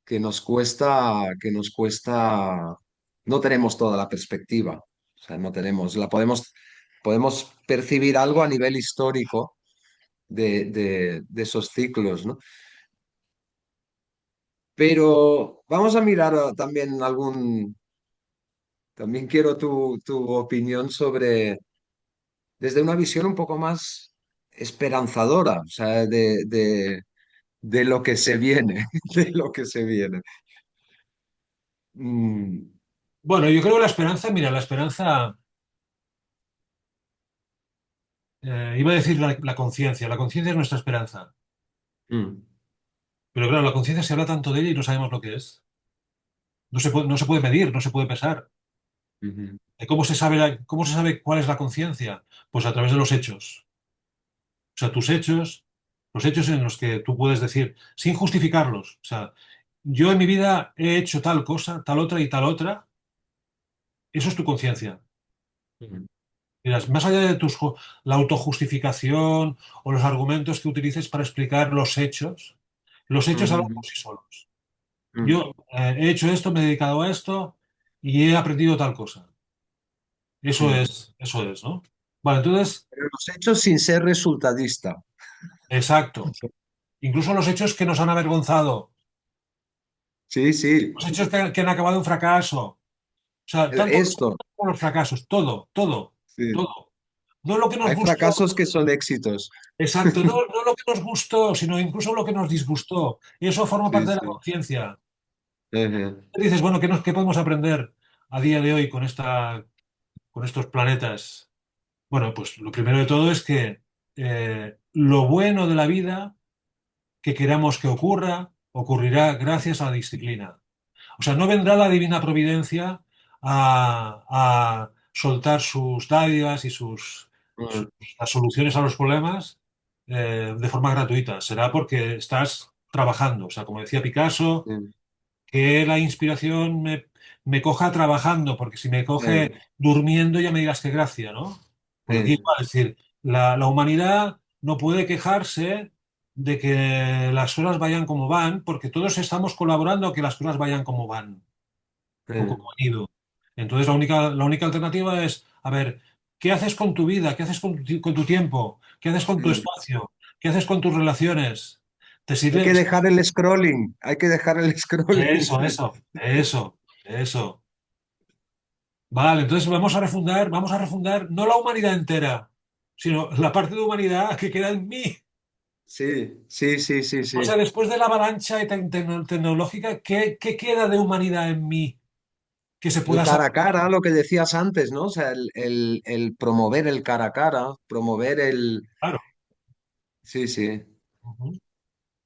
que nos cuesta, no tenemos toda la perspectiva, o sea, no tenemos, podemos percibir algo a nivel histórico de esos ciclos, ¿no? Pero vamos a mirar también también quiero tu opinión sobre, desde una visión un poco más esperanzadora, o sea, de lo que se viene, de lo que se viene. Mm, Bueno, yo creo que la esperanza, mira, la esperanza, iba a decir la conciencia es nuestra esperanza. mm, Pero claro, la conciencia se habla tanto de ella y no sabemos lo que es. No se puede medir, no se puede pesar. ujú, ¿Cómo se sabe, cómo se sabe cuál es la conciencia? Pues a través de los hechos. O sea, tus hechos, los hechos en los que tú puedes decir, sin justificarlos. O sea, yo en mi vida he hecho tal cosa, tal otra y tal otra. Eso es tu conciencia. ujú, Miras, más allá de la autojustificación o los argumentos que utilices para explicar los hechos hablan ujú, por sí solos. ujú. Yo he hecho esto, me he dedicado a esto y he aprendido tal cosa. Mm. Eso es, ¿no? Vale, entonces, Pero los hechos sin ser resultadista. exacto. Incluso los hechos que nos han avergonzado, Sí, sí. los hechos que han acabado en fracaso. O sea, tanto Esto. como los fracasos, todo, todo, Sí. todo. No lo que nos Hay gustó, fracasos que son éxitos. exacto, no lo que nos gustó, sino incluso lo que nos disgustó. Y eso forma Sí, parte de la sí. conciencia. Ujú, Dices, bueno, qué podemos aprender a día de hoy con estos planetas? Bueno, pues lo primero de todo es que lo bueno de la vida que queramos que ocurra, ocurrirá gracias a la disciplina. O sea, no vendrá la divina providencia a soltar sus dádivas y ujú, las soluciones a los problemas de forma gratuita. Será porque estás trabajando. O sea, como decía Picasso, sí, que la inspiración me coja trabajando, porque si me coge durmiendo ya me dirás qué gracia, ¿no? Pues aquí sí, igual, es decir, la humanidad no puede quejarse de que las cosas vayan como van, porque todos estamos colaborando a que las cosas vayan como van o como sí, han ido. Entonces la única alternativa es, a ver, ¿Qué haces con tu vida? ¿Qué haces con tu tiempo? ¿Qué haces con tu Mm. espacio? ¿Qué haces con tus relaciones? ¿Te Hay sirve? que dejar el scrolling, hay que dejar el scrolling. Eso. Vale, entonces vamos a refundar no la humanidad entera, sino la parte de humanidad que queda en mí. Sí, sí, sí, sí, O sí. sea, después de la avalancha tecnológica, ¿qué queda de humanidad en mí que se El pueda cara saber? a cara, lo que decías antes, ¿no? O sea, el promover el cara a cara, promover el... Claro. Sí, sí. Ujú.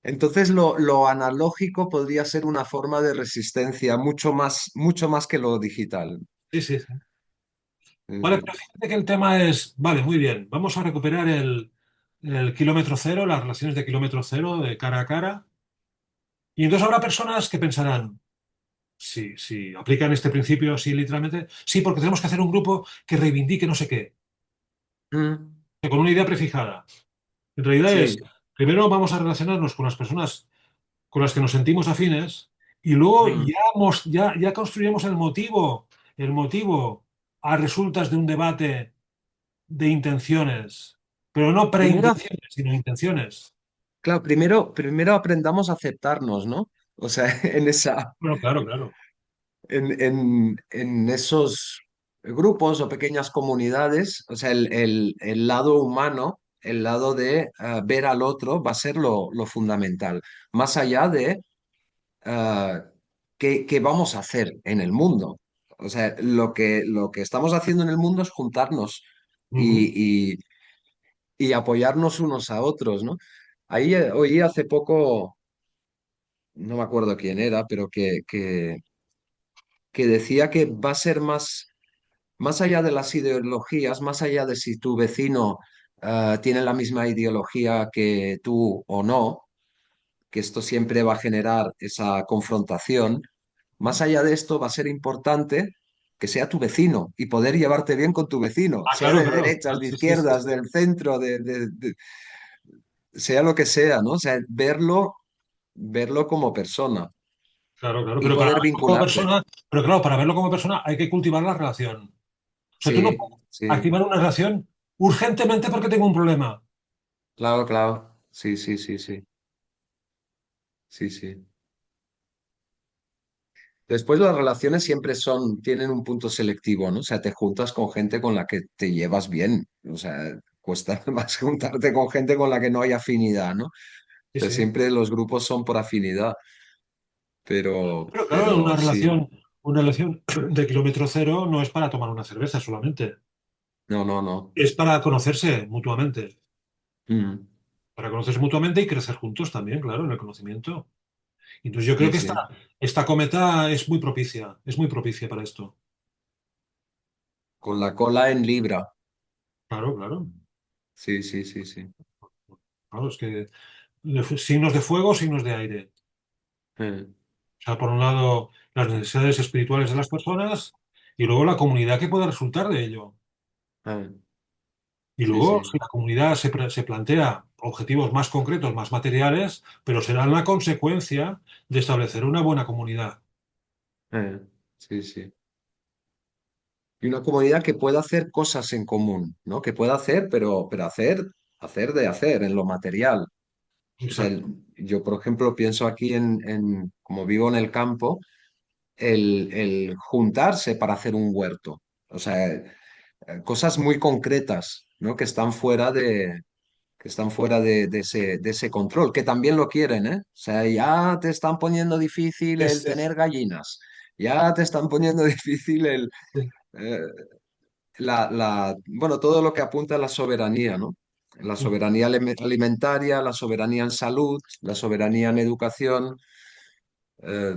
Entonces lo analógico podría ser una forma de resistencia mucho más que lo digital. Sí, sí, sí. Vale, Mm, pero fíjate que el tema es, vale, muy bien, vamos a recuperar el kilómetro cero, las relaciones de kilómetro cero, de cara a cara. Y entonces habrá personas que pensarán, si aplican este principio así literalmente, sí, porque tenemos que hacer un grupo que reivindique no sé qué, mm, que con una idea prefijada. En realidad es, sí. primero vamos a relacionarnos con las personas con las que nos sentimos afines y luego Mm. ya construiremos el motivo a resultas de un debate de intenciones, pero no Primero, preintenciones, sino intenciones. claro, primero aprendamos a aceptarnos, ¿no? O sea, Bueno, claro, claro. en esos grupos o pequeñas comunidades, o sea, el lado humano, el lado de ver al otro va a ser lo fundamental, más allá de qué vamos a hacer en el mundo. O sea, lo que estamos haciendo en el mundo es juntarnos Ujú. y apoyarnos unos a otros, ¿no? Ahí oí hace poco, no me acuerdo quién era, pero que decía que va a ser más allá de las ideologías, más allá de si tu vecino tiene la misma ideología que tú o no, que esto siempre va a generar esa confrontación, más allá de esto va a ser importante que sea tu vecino y poder llevarte bien con tu vecino, Ah, sea claro, de claro. derechas, de Sí, sí, sí, izquierdas, sí. del centro, sea lo que sea, ¿no? O sea, verlo como persona Claro, claro. y Pero para poder verlo como vincularte. persona, pero claro, para verlo como persona hay que cultivar la relación. O sea, tú no Sí, puedes sí, activar una relación urgentemente porque tengo un problema. claro, claro. Sí, sí, sí, sí, sí, sí. Después las relaciones siempre tienen un punto selectivo, ¿no? O sea, te juntas con gente con la que te llevas bien. O sea, cuesta más juntarte con gente con la que no hay afinidad, ¿no? O Sí, sea, sí. siempre los grupos son por afinidad, Pero claro, pero sí. una relación de kilómetro cero no es para tomar una cerveza solamente. No, no, no. Es para conocerse mutuamente. Mm, Para conocerse mutuamente y crecer juntos también, claro, en el conocimiento. Entonces yo creo sí, que sí. esta cometa es muy propicia para esto. Con la cola en libra. Claro, claro. Sí, sí, sí, sí. Claro, es que signos de fuego, signos de aire. Eh, O sea, por un lado, las necesidades espirituales de las personas y luego la comunidad que pueda resultar de ello. eh, Y sí, luego, sí. si la comunidad se plantea objetivos más concretos, más materiales, pero serán la consecuencia de establecer una buena comunidad. Eh, sí, sí. Y una comunidad que pueda hacer cosas en común, ¿no? Que pueda hacer, pero hacer de hacer en lo material. O sea, Exacto. yo, por ejemplo, pienso aquí como vivo en el campo, el juntarse para hacer un huerto. O sea, cosas muy concretas, ¿no? Que están fuera de ese control, que también lo quieren, ¿eh? O sea, ya te están poniendo difícil el tener gallinas, ya te están poniendo difícil eh, bueno, todo lo que apunta a la soberanía, ¿no? La soberanía alimentaria, la soberanía en salud, la soberanía en educación. eh,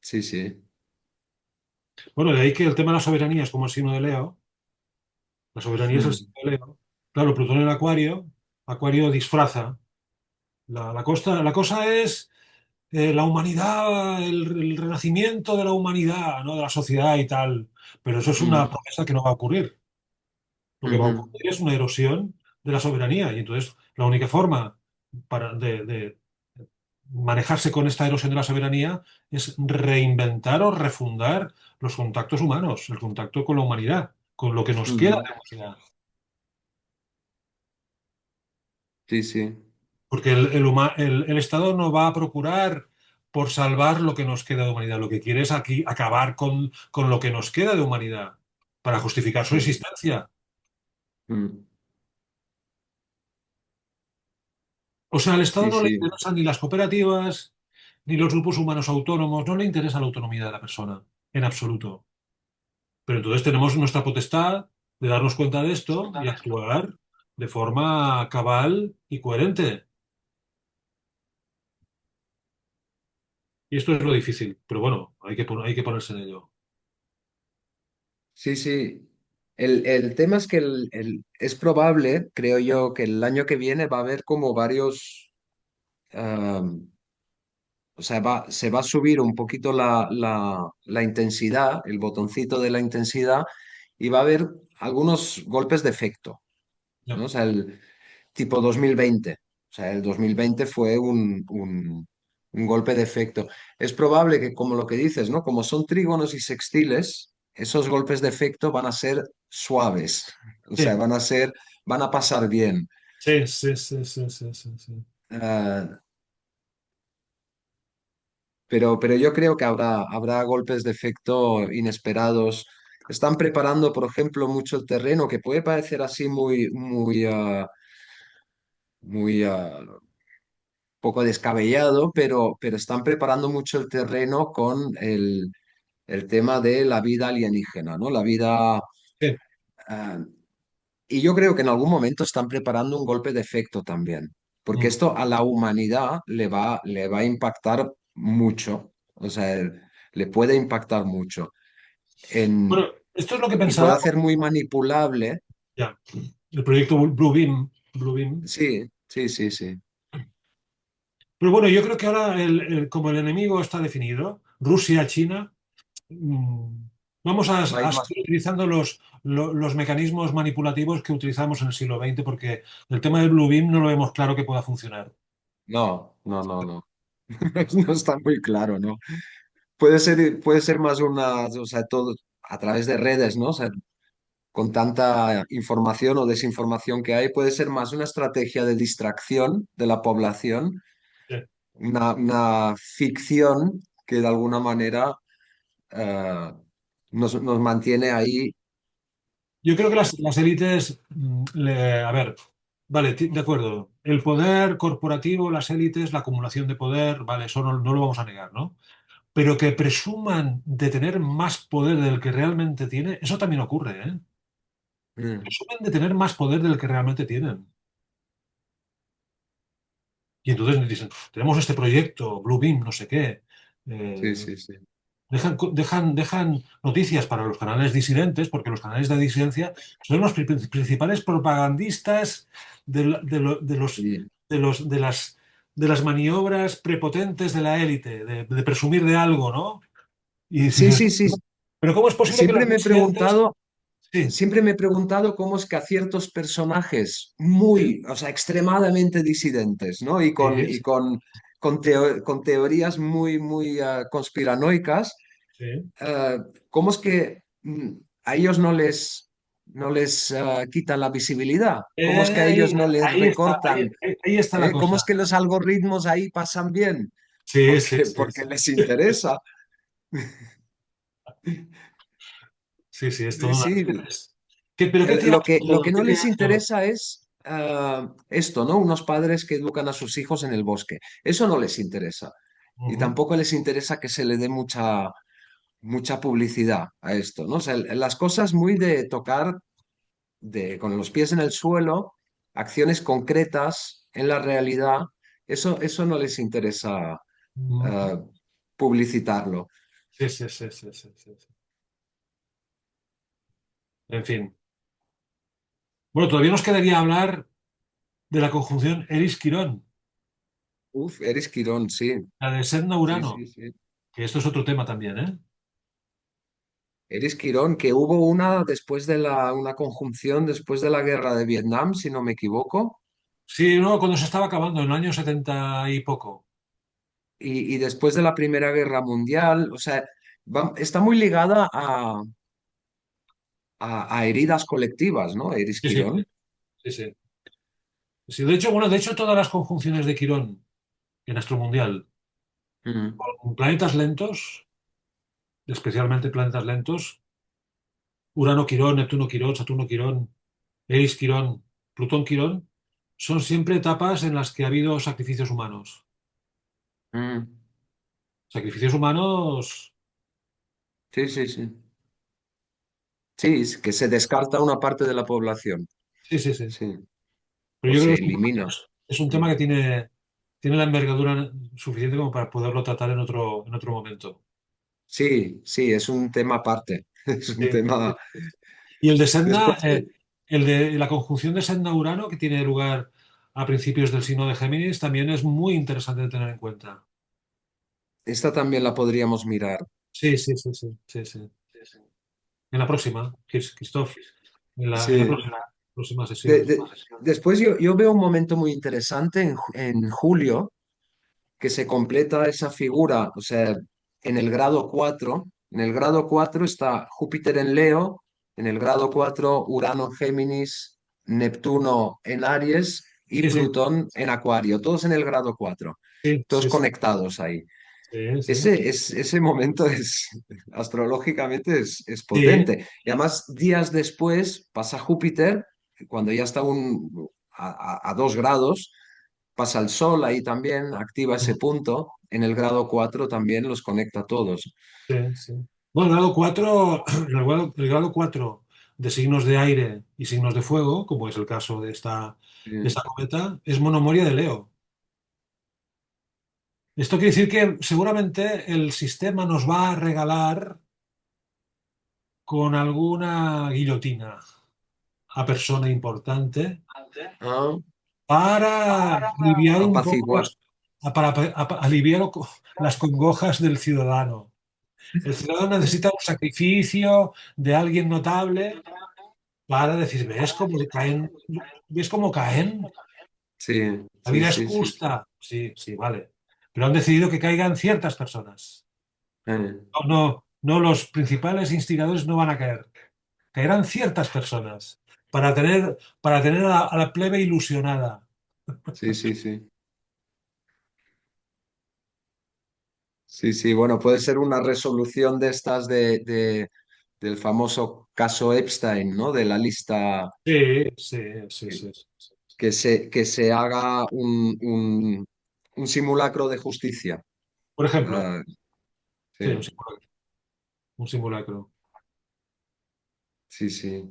sí, sí. Bueno, de ahí que el tema de la soberanía es como el signo de Leo. La soberanía es el Mm, signo de Leo. Claro, Plutón en Acuario, Acuario disfraza. La cosa es la humanidad, el renacimiento de la humanidad, ¿no? De la sociedad y tal. Pero eso es una mm, promesa que no va a ocurrir. Lo que va a ujú, ocurrir es una erosión de la soberanía. Y entonces la única forma de manejarse con esta erosión de la soberanía es reinventar o refundar los contactos humanos, el contacto con la humanidad. con lo que nos queda Ujú. de humanidad. Sí, sí. Porque el Estado no va a procurar por salvar lo que nos queda de humanidad. Lo que quiere es aquí acabar con lo que nos queda de humanidad para justificar su Mm, existencia. mm. O sea, al Estado Sí, no le sí. interesan ni las cooperativas, ni los grupos humanos autónomos, no le interesa la autonomía de la persona, en absoluto. Pero entonces tenemos nuestra potestad de darnos cuenta de esto y actuar de forma cabal y coherente. Y esto es lo difícil, pero bueno, hay que ponerse en ello. Sí, sí. El tema es que es probable, creo yo, que el año que viene va a haber como varios, o sea, se va a subir un poquito la intensidad, el botoncito de la intensidad, y va a haber algunos golpes de efecto, Ya. ¿no? O sea, el tipo 2020. O sea, el 2020 fue un golpe de efecto. Es probable que, como lo que dices, ¿no? Como son trígonos y sextiles, esos golpes de efecto van a ser suaves. O sea, Sí, van a pasar bien. sí, sí, sí, sí, sí, sí, sí. Ah, pero yo creo que habrá golpes de efecto inesperados. Están preparando, por ejemplo, mucho el terreno, que puede parecer así muy poco descabellado, pero están preparando mucho el terreno con el tema de la vida alienígena, ¿no? La vida... Sí. ah, y yo creo que en algún momento están preparando un golpe de efecto también, porque Mm. esto a la humanidad le va a impactar mucho, o sea, le puede impactar mucho Bueno, en, esto es lo que y puede pensaba. hacer muy manipulable. Ya. El proyecto Blue Beam. Blue Beam. Sí, sí, sí, sí. Pero bueno, yo creo que ahora, como el enemigo está definido, Rusia, China, mm, vamos Va a a ir más. seguir utilizando los mecanismos manipulativos que utilizamos en el siglo XX, porque el tema del Blue Beam no lo vemos claro que pueda funcionar. No, no, no, no. No está muy claro, ¿no? Puede ser más o sea, todo a través de redes, ¿no? O sea, con tanta información o desinformación que hay, puede ser más una estrategia de distracción de la población, Sí. una ficción que de alguna manera eh, nos mantiene ahí. Yo creo que las élites, a ver, vale, de acuerdo. El poder corporativo, las élites, la acumulación de poder, vale, eso no lo vamos a negar, ¿no? Pero que presuman de tener más poder del que realmente tiene, eso también ocurre, ¿eh? Mm, Presumen de tener más poder del que realmente tienen. Y entonces dicen, tenemos este proyecto, Blue Beam, no sé qué. sí, Eh, sí, sí. dejan noticias para los canales disidentes, porque los canales de disidencia son los principales propagandistas Sí, de las maniobras prepotentes de la élite, de presumir de algo, ¿no? Y sí, dices, sí, sí. pero ¿cómo es posible que Siempre los me he disidentes... preguntado Sí, Siempre me he preguntado cómo es que a ciertos personajes sí, o sea, extremadamente disidentes, ¿no? sí, Con teorías conspiranoicas, sí. eh, ¿cómo es que a ellos no les quitan la visibilidad? ¿Cómo es que a ellos no les Ahí está, recortan? ahí está la ¿Cómo cosa. es que los algoritmos ahí pasan bien? Sí, sí, sí, Porque sí. les interesa. Sí, sí, es todo Sí, una... sí. ¿Pero qué tiene Lo absurdo? que ¿Qué no tiene les absurdo? interesa es esto, ¿no? Unos padres que educan a sus hijos en el bosque. Eso no les interesa. Y Ujú. tampoco les interesa que se le dé mucha publicidad a esto, ¿no? O sea, las cosas muy de tocar con los pies en el suelo, acciones concretas en la realidad, eso no les interesa Ujú. eh, publicitarlo. Sí, sí, sí, sí, sí, sí, sí. En fin. Bueno, todavía nos quedaría hablar de la conjunción Eris-Quirón, Uf, eres Quirón, sí. la de Sí, Sedna-Urano, sí, sí. que esto es otro tema también, ¿eh? Eris Quirón, que hubo una conjunción después de la guerra de Vietnam, si no me equivoco, Sí, no, cuando se estaba acabando, en el año 70 y poco. y después de la Primera Guerra Mundial, o sea, está muy ligada a heridas colectivas, ¿no? Eris Sí, sí, Quirón. sí, sí. Sí, de hecho, bueno, de hecho, todas las conjunciones de Quirón en Astromundial, Mm, con planetas lentos, especialmente planetas lentos, Urano Quirón, Neptuno Quirón, Saturno Quirón, Eris Quirón, Plutón Quirón, son siempre etapas en las que ha habido sacrificios humanos. mm. Sacrificios humanos, Sí, sí, sí. Sí, es que se descarta una parte de la población. sí, sí, sí. Sí. Pero O yo creo se que elimina. es un tema Mm. que tiene la envergadura suficiente como para poderlo tratar en otro momento. Sí, sí, es un tema aparte. Es un Sí. tema. Y el de Sedna, Después, el de la conjunción de Sedna-Urano, que tiene lugar a principios del signo de Géminis, también es muy interesante de tener en cuenta. esta también la podríamos mirar. Sí, sí, sí, sí, sí, sí. En la próxima, Christoph, en la Sí. próxima sesión. Después yo veo un momento muy interesante en julio, que se completa esa figura, o sea, en el grado 4. En el grado 4 está Júpiter en Leo, en el grado 4 Urano en Géminis, Neptuno en Aries y Sí, sí, Plutón en Acuario, todos en el grado 4, sí, todos sí, sí, conectados ahí. sí, sí, Ese momento es, astrológicamente es sí, potente. Y además, días después pasa Júpiter, cuando ya está a 2 grados, pasa el Sol ahí también, activa ese punto. En el grado 4 también los conecta a todos. sí, sí. Bueno, el grado 4, el grado 4 de signos de aire y signos de fuego, como es el caso de Sí. esta cometa, es monomoria de Leo. Esto quiere decir que seguramente el sistema nos va a regalar con alguna guillotina a persona importante Ah, para aliviar un poco apaciguar. aliviar las congojas del ciudadano. El ciudadano necesita un sacrificio de alguien notable para decir, ¿ves cómo caen? Sí, La sí, vida es sí, sí. justa. Sí, sí, vale. Pero han decidido que caigan ciertas personas. Eh, No, no, no, los principales instigadores no van a caer. Caerán ciertas personas para tener a la plebe ilusionada. sí, sí, sí. Sí, sí, bueno, puede ser una resolución de estas del famoso caso Epstein, ¿no? De la lista Sí, sí, sí, que, sí, sí. que se haga un simulacro de justicia. Por ejemplo, Ah, sí, sí, un simulacro. sí, sí.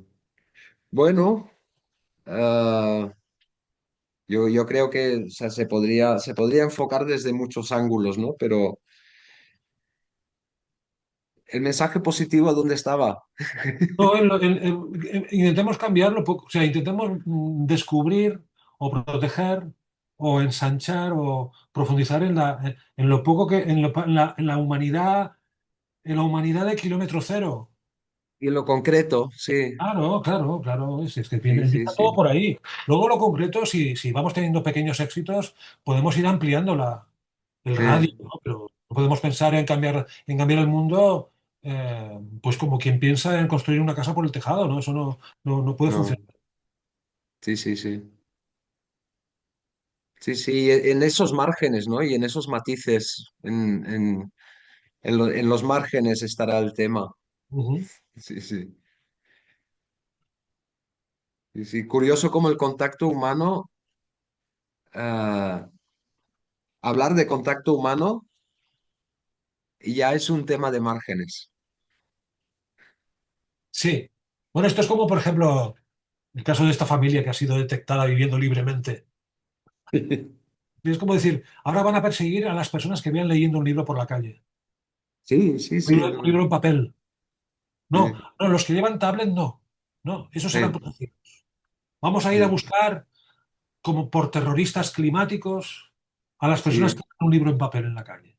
Bueno, ah, yo creo que o sea, se podría enfocar desde muchos ángulos, ¿no? Pero el mensaje positivo, ¿dónde estaba? No, intentemos cambiarlo, o sea, intentemos descubrir o proteger o ensanchar o profundizar en lo poco que, en la humanidad de kilómetro cero. Y en lo concreto, sí, Claro, claro, claro, es que sí, sí, empieza todo sí. por ahí. Luego lo concreto, si vamos teniendo pequeños éxitos, podemos ir ampliando el radio, Eh, ¿no? Pero no podemos pensar en cambiar el mundo, pues como quien piensa en construir una casa por el tejado, ¿no? Eso no puede no, funcionar. sí, sí, sí. Sí, sí, en esos márgenes, ¿no? Y en esos matices, en los márgenes estará el tema. Ujú. Sí, sí. Sí, sí. Curioso como el contacto humano, hablar de contacto humano ya es un tema de márgenes. Sí. Bueno, esto es como, por ejemplo, el caso de esta familia que ha sido detectada viviendo libremente. Es como decir, ahora van a perseguir a las personas que vean leyendo un libro por la calle. Sí, sí, sí. Un libro en papel. No, Sí, no, los que llevan tablet no. No, esos serán sí, protegidos. Vamos a ir a sí. buscar, como por terroristas climáticos, a las personas que Sí, tienen un libro en papel en la calle.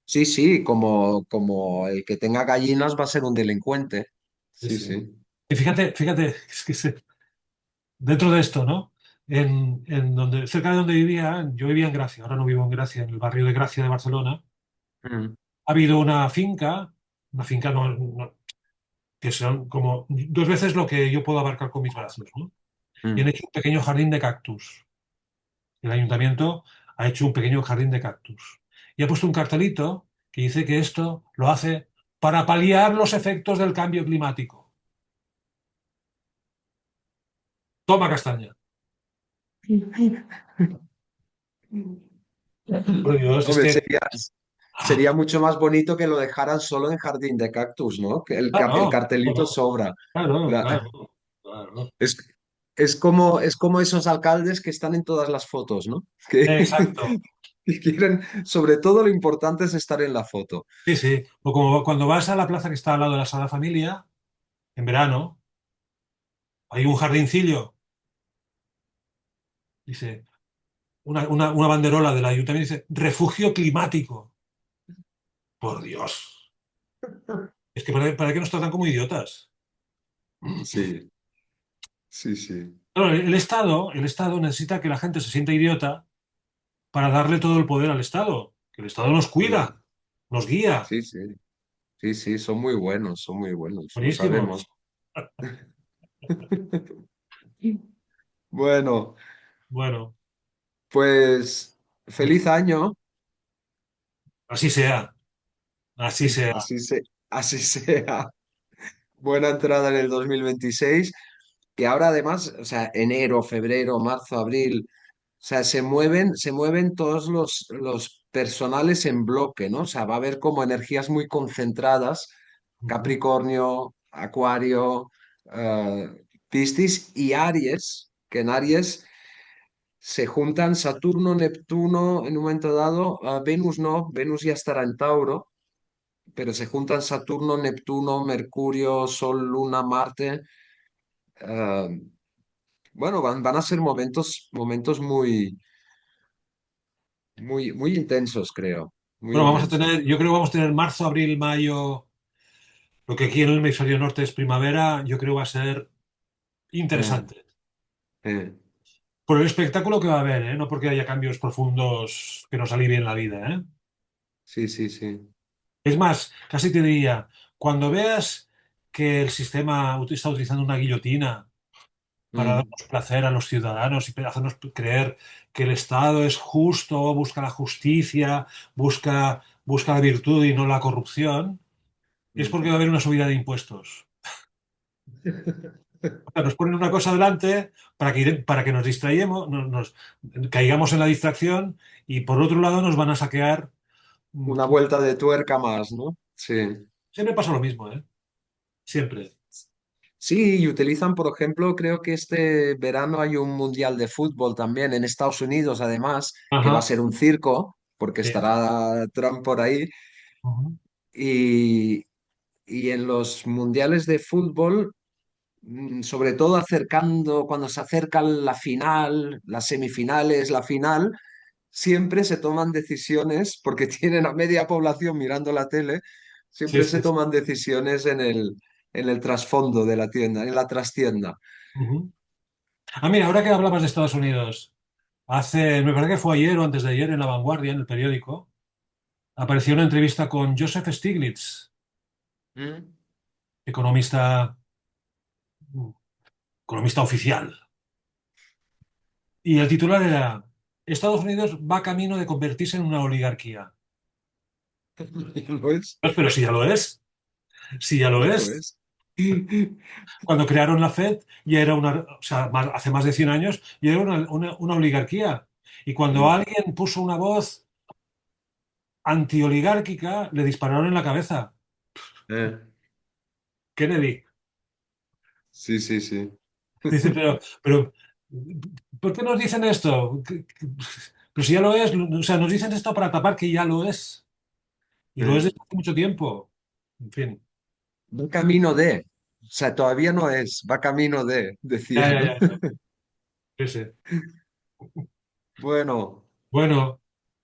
sí, sí, como el que tenga gallinas va a ser un delincuente. Sí, Sí, sí. sí. Y fíjate, es que dentro de esto, ¿no? Cerca de donde vivía, yo vivía en Gracia, ahora no vivo en Gracia, en el barrio de Gracia de Barcelona, Mm, ha habido una finca que son como dos veces lo que yo puedo abarcar con mis brazos, ¿no? Y han Mm. hecho un pequeño jardín de cactus. El ayuntamiento ha hecho un pequeño jardín de cactus. Y ha puesto un cartelito que dice que esto lo hace para paliar los efectos del cambio climático. Toma castaña. Por Dios, es Hombre, que... sería mucho más bonito que lo dejaran solo en jardín de cactus, ¿no? Que el Claro, cartelito claro, sobra. claro, La- claro, claro. es, es como esos alcaldes que están en todas las fotos, ¿no? Exacto. Que quieren, sobre todo lo importante es estar en la foto. Sí, sí. O como cuando vas a la plaza que está al lado de la Sagrada Familia, en verano, hay un jardincillo, dice, una banderola del ayuntamiento, dice, refugio climático. Por Dios. Es que ¿para qué nos tratan como idiotas? Sí, sí, sí. Claro, el Estado necesita que la gente se sienta idiota para darle todo el poder al Estado. Que el Estado nos Mm. cuida, nos guía. Sí, sí, sí, sí, son muy buenos, lo Buenísimos. sabemos. Bueno, Bueno, pues feliz año, así sea, así sea. así así sea. Buena entrada en el 2026, que ahora además, o sea, enero, febrero, marzo, abril, o sea, se mueven todos los personales en bloque, ¿no? O sea, va a haber como energías muy concentradas, Ujú, Capricornio, Acuario, eh, Piscis y Aries, que en Aries se juntan Saturno, Neptuno en un momento dado, Venus no, Venus ya estará en Tauro, pero se juntan Saturno, Neptuno, Mercurio, Sol, Luna, Marte. eh, bueno, van a ser momentos muy intensos, creo, muy Bueno, intensos. yo creo que vamos a tener marzo, abril, mayo, lo que aquí en el hemisferio norte es primavera, yo creo que va a ser Eh, interesante. eh, Por el espectáculo que va a haber, ¿eh? No porque haya cambios profundos que nos alivien la vida, ¿eh? sí, sí, sí. Es más, casi te diría, cuando veas que el sistema está utilizando una guillotina para Mm, darnos placer a los ciudadanos y hacernos creer que el Estado es justo, busca la justicia, busca la virtud y no la corrupción, es porque mm. va a haber una subida de impuestos. O sea, nos ponen una cosa delante para que nos distrayemos, caigamos en la distracción y por otro lado nos van a saquear. Una vuelta de tuerca más, ¿no? Sí. Siempre pasa lo mismo, ¿eh? Siempre. Sí, y utilizan, por ejemplo, creo que este verano hay un mundial de fútbol también en Estados Unidos, además, que va a Ajá. ser un circo, porque Sí. estará Trump por ahí. Ujú. Y, y en los mundiales de fútbol, sobre todo cuando se acerca la final, las semifinales, la final, siempre se toman decisiones, porque tienen a media población mirando la tele, Sí, siempre se sí, sí. toman decisiones en el trasfondo de la tienda, en la trastienda. Ujú. Ah, mira, ahora que hablabas de Estados Unidos, me parece que fue ayer o antes de ayer en La Vanguardia, en el periódico, apareció una entrevista con Joseph Stiglitz, Mm. economista, economista oficial. Y el titular era, Estados Unidos va camino de convertirse en una oligarquía. ¿Lo es? Pues, pero si ya lo es, si ya lo Ya lo es. es. Cuando crearon la Fed, ya era o sea, hace más de 100 años, ya era una oligarquía. Y cuando Mm. alguien puso una voz antioligárquica, le dispararon en la cabeza. Eh, Kennedy. sí, sí, sí. Dice, pero, ¿por qué nos dicen esto? Pero si ya lo es, o sea, nos dicen esto para tapar que ya lo es. Y lo es Eh, desde hace mucho tiempo. En fin. Va camino de, o sea, todavía no es, va camino de, Ya, decía, ya, ¿no? ya, ya. Sí, sí. Bueno, Bueno,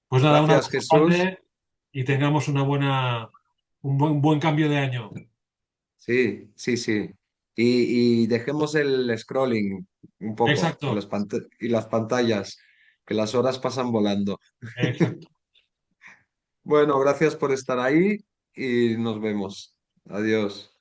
pues nada, un gracias abrazo Jesús. grande y tengamos un buen cambio de año. Sí, sí, sí. Y dejemos el scrolling un poco Exacto, y las pantallas, que las horas pasan volando. exacto. Bueno, gracias por estar ahí y nos vemos. Adiós.